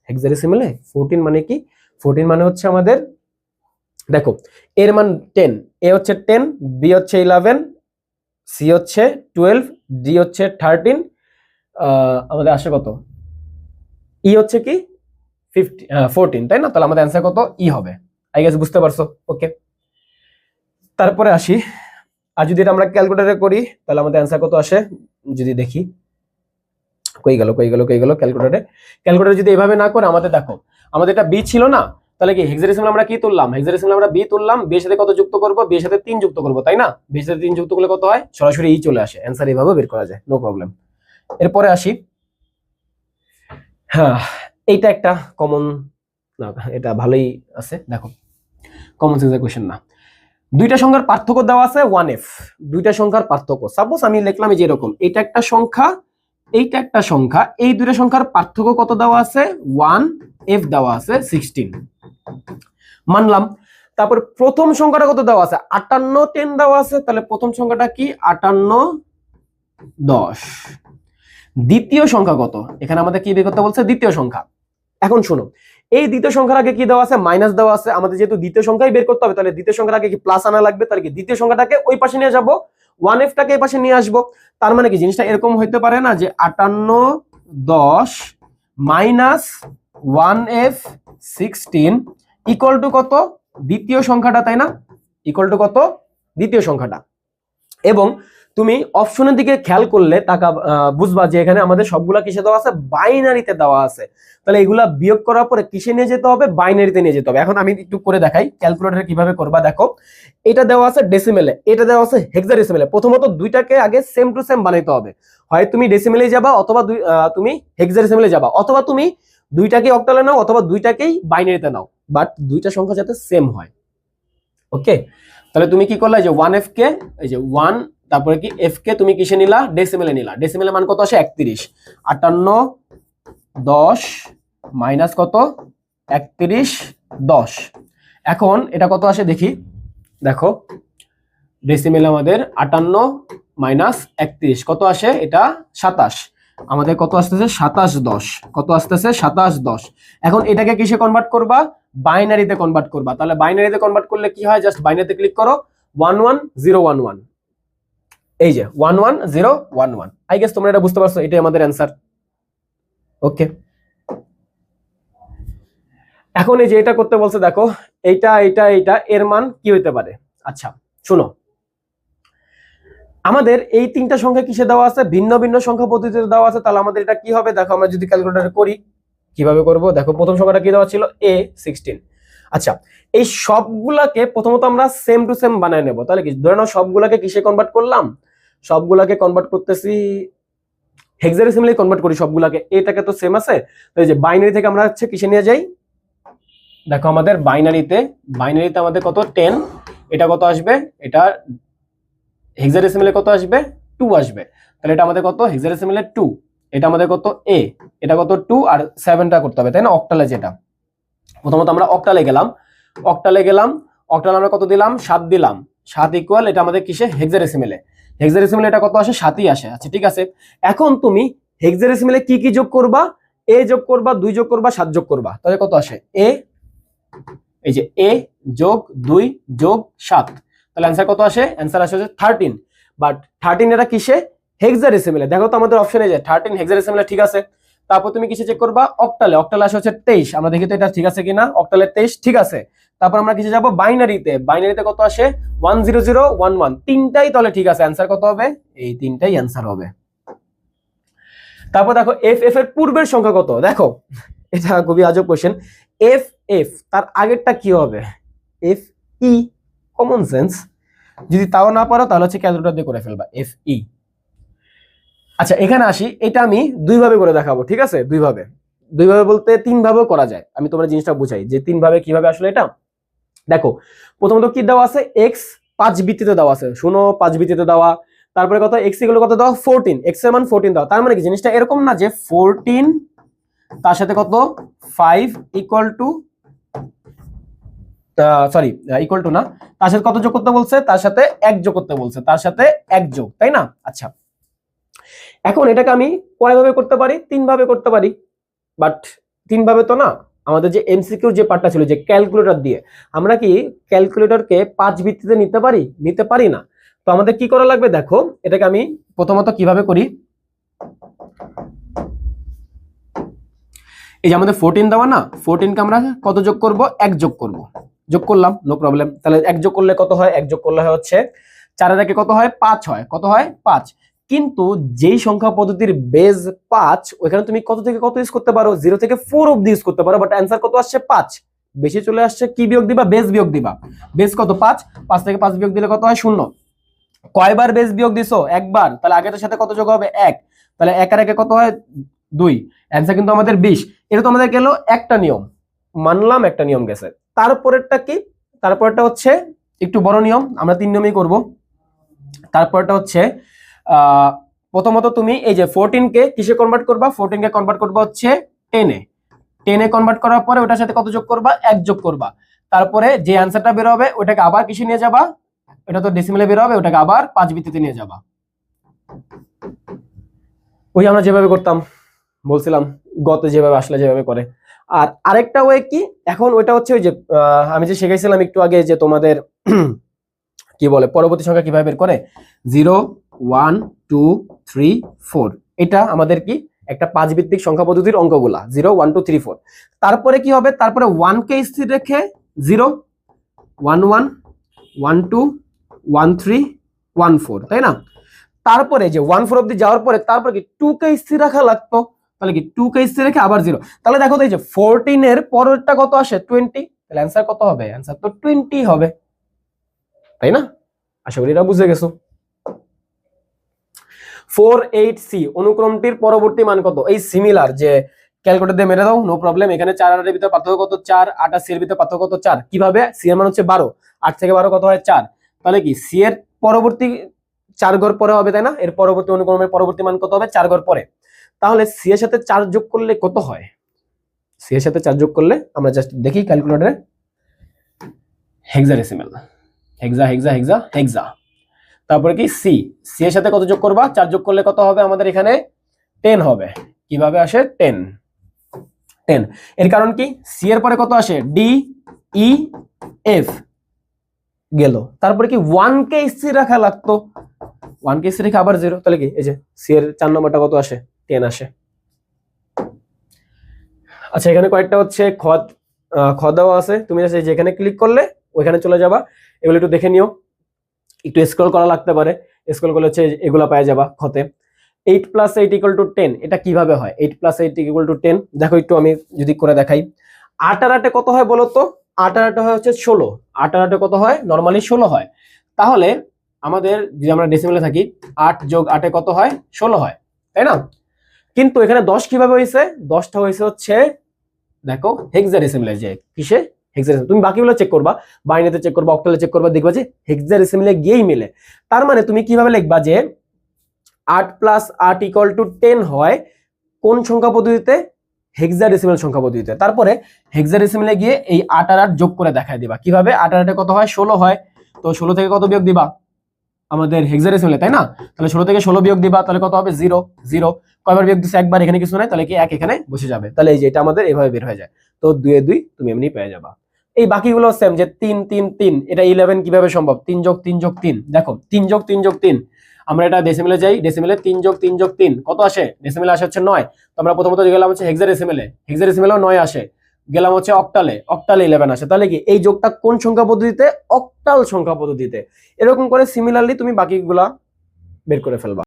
[SPEAKER 1] হেক্সাডেসিমেলে 14 মানে কি, 14 মানে হচ্ছে আমাদের, দেখো এর মান 10, এ হচ্ছে 10, বি হচ্ছে 11, সি হচ্ছে 12, ডি হচ্ছে 13, আমাদের আসে কত, ই হচ্ছে কি 14, তাই না, তাহলে আমাদের অ্যান্সার কত ই হবে। আই গেস বুঝতে পারছো। ওকে, তারপরে আসি, আর যদি এটা আমরা ক্যালকুলেটরে করি তাহলে আমাদের অ্যান্সার কত আসে, যদি দেখি কই গেল ক্যালকুলেটরে যদি এভাবে না করে, আমাদের দেখো আমাদের এটা বি ছিল না, তাহলে কি হেক্সাডেসিমাল আমরা কি তুললাম, হেক্সাডেসিমাল আমরা বি তুললাম, বি এর সাথে কত যুক্ত করব, বি এর সাথে 3 যুক্ত করব, তাই না, বি এর সাথে 3 যুক্ত করলে কত হয়, সরাসরি ই চলে আসে, অ্যান্সার এইভাবে বের করা যায়, নো প্রবলেম। এরপরে আসি, হ্যাঁ এইটা একটা কমন, না এটা ভালোই আছে, দেখো কমন সেন্সের কোশ্চেন না, দুইটা সংখ্যার পার্থক্য দেওয়া আছে 1f, দুইটা সংখ্যার পার্থক্য, সাপোজ আমি লিখলাম এই যে এরকম, এটা একটা সংখ্যা, এইটা একটা সংখ্যা, এই দুইটা সংখ্যার পার্থক্য কত দেওয়া আছে 1f দেওয়া আছে 16, মানলাম। তারপর প্রথম সংখ্যাটা কত দেওয়া আছে 58 10 দেওয়া আছে, তাহলে প্রথম সংখ্যাটা কি 58 10। দ্বিতীয় সংখ্যা কত, এখানে আমাদের কি বের করতে বলছে, দ্বিতীয় সংখ্যা। এখন শোনো, এই দ্বিতীয় সংখ্যার আগে কি দেওয়া আছে, মাইনাস দেওয়া আছে, আমাদের যেহেতু দ্বিতীয় সংখ্যাই বের করতে হবে, তাহলে দ্বিতীয় সংখ্যার আগে কি প্লাস আনা লাগবে, তাহলে কি দ্বিতীয় সংখ্যাটাকে ওই পাশে নিয়ে যাব, 1f টাকে এই পাশে নিয়ে আসবো। তার মানে কি জিনিসটা এরকম হইতে পারে না যে 58 10 মাইনাস 1f 16 ইকুয়াল টু কত, দ্বিতীয় সংখ্যাটা, তাই না, ইকুয়াল টু কত, দ্বিতীয় সংখ্যাটা। এবং তুমি অপশনের দিকে খেয়াল করলে টাকা বুঝবা যে এখানে আমাদের সবগুলা কিসে দেওয়া আছে, বাইনারিতে দেওয়া আছে, তাহলে এগুলা বিয়োগ করার পরে কিসে নিয়ে যেতে হবে, বাইনারিতে নিয়ে যেতে হবে। এখন আমি একটু করে দেখাই ক্যালকুলেটরে কিভাবে করবা, দেখো এটা দেওয়া আছে ডেসিমেলে, এটা দেওয়া আছে হেক্সাডেসিমেলে, প্রথমত দুইটাকে আগে সেম টু সেম বানাইতে হবে, হয় তুমি ডেসিমেলে যাবা, অথবা তুমি হেক্সাডেসিমেলে যাবা, অথবা তুমি দুইটাকে অক্টালে নাও, অথবা দুইটাকেই বাইনারিতে নাও, বাট দুইটা সংখ্যা যাতে সেম হয়। ওকে, তাহলে তুমি কি করলা, যে 1f কে, এই যে 1, তারপরে কি f কে তুমি কিসে নিলা, ডেসিমেলে নিলা, ডেসিমেলে মান কত আসে 31, 58 10 মাইনাস কত 31 10। এখন এটা কত আসে দেখি, দেখো ডেসিমেলে আমাদের 58 মাইনাস 31 কত আসে, এটা 27, আমাদের কত আসতেছে 27 10, কত আসতেছে 27 10। এখন এটাকে কিসে কনভার্ট করবা, বাইনারিতে কনভার্ট করবা, তাহলে বাইনারিতে কনভার্ট করলে কি হয়, জাস্ট বাইনারিতে ক্লিক করো, 11011, এই যে 11011। আই গেস তোমরা এটা বুঝতে পারছো, এটাই আমাদের অ্যান্সার। ওকে, এখন এই যে এটা করতে বলছে, দেখো এইটা এইটা এইটা এর মান কি হইতে পারে। আচ্ছা শুনো, আমাদের এই তিনটা সংখ্যা কিসে দেওয়া আছে, ভিন্ন ভিন্ন সংখ্যা পদ্ধতিতে দেওয়া আছে, তাহলে আমাদের এটা কি হবে, দেখো আমরা যদি ক্যালকুলেটরে করি কিভাবে করব, দেখো প্রথম সংখ্যাটা কি দেওয়া ছিল a 16, আচ্ছা, এই সবগুলাকে প্রথমত আমরা সেম টু সেম বানায় নেব। তাহলে কি ধরে নাও সবগুলাকে কিসে কনভার্ট করলাম, সবগুলাকে কনভার্ট করতেছি হেক্সাডেসিমালে কনভার্ট করি সবগুলাকে, এটাকে তো সেম আছে। তো এই যে বাইনারি থেকে আমরা হচ্ছে কিসে নিয়ে যাই, দেখো আমাদের বাইনারিতে আমাদের কত 10, এটা কত আসবে, এটা হেক্সাডেসিমালে কত আসবে 2 আসবে। তাহলে এটা আমাদের কত হেক্সাডেসিমালে 2, এটা আমাদের কত a, এটা কত 2 আর 7টা করতে হবে তাই না অক্টালে। যেটা প্রথমত আমরা অক্টালে গেলাম, অক্টালে আমরা কত দিলাম 7 দিলাম, 7 ইকুয়াল এটা আমাদের কিসে হেক্সাডেসিমালে, এটা কত আসে 7ই আসে। আচ্ছা ঠিক আছে, এখন তুমি হেক্সাডেসিমালে কি কি যোগ করবা, a যোগ করবা, 2 যোগ করবা, 7 যোগ করবা, তাহলে কত আসে a, এই যে a যোগ 2 যোগ 7, তাহলে অ্যান্সার কত আসে, অ্যান্সার আসে 13। বাট 13 এটা কিসে হেক্সাডেসিমালে, দেখো তো আমাদের অপশনে যে 13 হেক্সাডেসিমালে, ঠিক আছে। তারপর তুমি কিসে চেক করবা, অক্টালে আসে হচ্ছে 23, আমরা দেখি তো এটা ঠিক আছে কিনা, অক্টালে 23 ঠিক আছে। তারপর আমরা কিসে যাব, বাইনারিতে কত আসে 10011, তিনটাই তাহলে ঠিক আছে, অ্যান্সার কত হবে, এই তিনটাই অ্যান্সার হবে। তারপর দেখো এফ এর পূর্বের সংখ্যা কত, দেখো এটা খুবই আজব কোশ্চেন, এফ তার আগেরটা কি হবে, এফ ই, কমন সেন্স। যদি তাও না পারো তাহলে হচ্ছে ক্যালকুলেটর দিয়ে করে ফেলবা এফ ই। আচ্ছা এখানে আসি, এটা আমি দুই ভাবে করে দেখাবো, ঠিক আছে, দুই ভাবে বলতে 3 ভাবেও করা যায়। আমি তোমার জিনিসটা বুঝাই যে 3 ভাবে কিভাবে আসলে এটা দেখো। প্রথমত কি দেওয়া আছে, এক্স 5 ভিত্তিতে দেওয়া আছে, শুনো 5 ভিত্তিতে দেওয়া। তারপরে কত এক্স ইকুয়াল কত দেওয়া 14, এক্স এর মান 14 দেওয়া। তার মানে কি জিনিসটা এরকম না যে 14 তার সাথে কত 5 equal to, sorry equal to না, তার সাথে কত যোগ করতে বলছে, তার সাথে 1 যোগ করতে বলছে, তার সাথে 1 যোগ, তাই না। আচ্ছা এখন এটাকে আমি কয় ভাবে করতে পারি, 3 ভাবে করতে পারি। বাট 3 ভাবে তো না, আমাদের যে এমসিকিউর যে পার্টটা ছিল যে ক্যালকুলেটর দিয়ে, আমরা কি ক্যালকুলেটরকে 5 ভিত্তিতে নিতে পারি না। তো আমাদের কি করা লাগবে, দেখো এটাকে আমি প্রথমত কিভাবে করি, এই যে আমাদের 14 দেওয়া না, 14 কে আমরা কত যোগ করব, 1 যোগ করলাম, নো প্রবলেম। তাহলে 1 যোগ করলে কত হয়, 1 যোগ করলে হচ্ছে 4 এর আগে কত হয় 5 হয়, কত হয় 5। কিন্তু যেই সংখ্যা পদ্ধতির বেজ 5, ওখানে তুমি কত থেকে কত ইউজ করতে পারো, 0 থেকে 4 অবধি ইউজ করতে পারো। বাট অ্যান্সার কত আসছে 5, বেশি চলে আসছে, কি বিয়োগ দিবা, বেজ বিয়োগ দিবা। বেজ কত 5, 5 থেকে 5 বিয়োগ দিলে কত হয় 0। কয়বার বেজ বিয়োগ দিছো, একবার, তাহলে আগের সাথে কত যোগ হবে 1, তাহলে 1 আর 1 কত হয় 2, অ্যান্সার কিন্তু আমাদের 20। এটা তো আমাদের গেল একটা নিয়ম, মানলাম একটা নিয়ম গেছে। তারপরেরটা কি, তারপরটা হচ্ছে একটু বড় নিয়ম, আমরা 3 নিয়মেই করব। তারপরটা হচ্ছে প্রথমত তুমি এই যে 14 কে কিসে কনভার্ট করবা, 14 কে কনভার্ট করবা হচ্ছে 10 এ, 10 এ কনভার্ট করার পরে ওটার সাথে কত যোগ করবা, 1 যোগ করবা। তারপরে যে অ্যান্সারটা বের হবে ওটাকে আবার কিসে নিয়ে যাবা, এটা তো ডেসিমেলে বের হবে, ওটাকে আবার 5 ভিত্তিতে নিয়ে যাবা। ওই আমরা যেভাবে করতাম, বলছিলাম গতে যেভাবে আসলে যেভাবে করে। আর আরেকটা ওয়ে কি, এখন ওইটা হচ্ছে ওই যে আমি যে শিখাইছিলাম একটু আগে যে তোমাদের কি বলে পরবর্তী সংখ্যা কিভাবে বের করে, 0 1 2 3 4, এটা আমাদের কি একটা 5 ভিত্তিক সংখ্যা পদ্ধতির অঙ্কগুলা 0 1 2 3 4। তারপরে কি হবে, তারপরে 1 কে স্থির রেখে 0 1 1 1 2 1 3 1 4, তাই না। তারপরে যে 1 4 অবধি যাওয়ার পরে তারপরে কি 2 কে স্থির রাখা লাগতো, তাহলে কি 2 কে স্থির রেখে আবার 0। তাহলে দেখো তো এই যে 14 এর পরেরটা কত আসে 20, তাহলে অ্যান্সার কত হবে, অ্যান্সার তো 20 হবে, তাই না। আশা করি এটা বুঝে গেছো। 48C অনুক্রমটির পরবর্তী মান কত, এই সিমিলার যে ক্যালকুলেটর দিয়ে মেরে দাও, নো প্রবলেম। এখানে 4 আর 8 এর ভিতরে পার্থক্য কত 4, 8 আর C এর ভিতরে পার্থক্য কত 4, কিভাবে, C এর মান হচ্ছে 12, 8 থেকে 12 কত হয় 4, তাহলে কি C এর পরবর্তী 4 ঘর পরে হবে, তাই না। এর পরবর্তী অনুক্রমের পরবর্তী মান কত হবে 4 ঘর পরে। তাহলে C এর সাথে 4 যোগ করলে কত হয়, C এর সাথে 4 যোগ করলে আমরা জাস্ট দেখি ক্যালকুলেটরে, হেক্সাডেসিমাল, হেক্সা। তারপরে কি সি এর সাথে কত যোগ করবা, 4 যোগ করলে কত হবে আমাদের এখানে 10 হবে। কিভাবে আসে 10, এর কারণ কি, সি এর পরে কত আসে ডি ই এফ গেল, তারপরে কি 1 কে স্থির রাখা লাগতো, 1 কে স্থির রেখে আবার 0, তাহলে কি এই যে সি এর 4 নম্বরটা কত আসে 10 আসে। আচ্ছা এখানে কয়েকটা হচ্ছে খ দেওয়া আছে, তুমি যেখানে ক্লিক করলে ওইখানে চলে যাবা, এগুলো একটু দেখে নিও, একটু স্ক্রল করা লাগতে পারে, স্ক্রল করলে হচ্ছে এগুলা পাওয়া যাবা খতে। 8 + 8 = 10, এটা কিভাবে হয়, 8 + 8 = 10, দেখো একটু আমি যদি করে দেখাই। 8 আর 8 কত হয় বলো তো, 8 আর 8 হয় হচ্ছে 16, 8 আর 8 কত হয় নরমালি 16 হয়। তাহলে আমাদের যদি আমরা ডেসিমেলে থাকি 8 যোগ 8 কত হয় 16 হয়, তাই না? কিন্তু এখানে 10 কিভাবে হয়েছে, 10টা হয়েছে হচ্ছে দেখো হেক্সাডেসিমেলে, যে কিসে হেক্সাডেসিমেল। তুমি বাকিগুলো চেক করবা, বাইনারিতে চেক করবা, অক্টালে চেক করবা, দেখবা যে হেক্সাডেসিমেলে গিয়েই মিলে। তার মানে তুমি কিভাবে লিখবা যে 8 প্লাস 8 ইকুয়াল টু 10 হয় কোন সংখ্যা পদ্ধতিতে, হেক্সাডেসিমেল সংখ্যা পদ্ধতিতে। তারপরে হেক্সাডেসিমেলে গিয়ে এই 8 আর 8 যোগ করে দেখায় দিবা, কিভাবে 8 আর 8 কত হয় 16 হয়, তো 16 থেকে কত বিয়োগ দিবা আমাদের হেক্সাডেসিমেলে, তাই না? তাহলে 16 থেকে 16 বিয়োগ দিবা, তাহলে কত হবে 0 0, কয়বার বিয়োগ দিছে একবার, এখানে কিছু নাই, তাহলে কি 1 এখানে বসে যাবে। তাহলে এই যে এটা আমাদের এভাবে বের হয়ে যায়। তো 2 এ 2 তুমি এমনি পেয়ে যাবা। এই বাকিগুলো সেম, যে 3 3 3, এটা 11 কিভাবে সম্ভব, 3 যোগ 3 যোগ 3, দেখো 3 যোগ 3 যোগ 3, আমরা এটা ডেসিমেলে যাই, ডেসিমেলে 3 যোগ 3 যোগ 3 কত আসে, ডেসিমেলে আসে হচ্ছে 9। তো আমরা প্রথমত গেলাম হচ্ছে হেক্সাডেসিমেলে, হেক্সাডেসিমেলেও 9 আসে, গেলাম হচ্ছে অক্টালে, অক্টালে 11 আসে। তাহলে কি এই যোগটা কোন সংখ্যা পদ্ধতিতে, অক্টাল সংখ্যা পদ্ধতিতে। এরকম করে সিমিলারলি তুমি বাকিগুলা বের করে ফেলবা।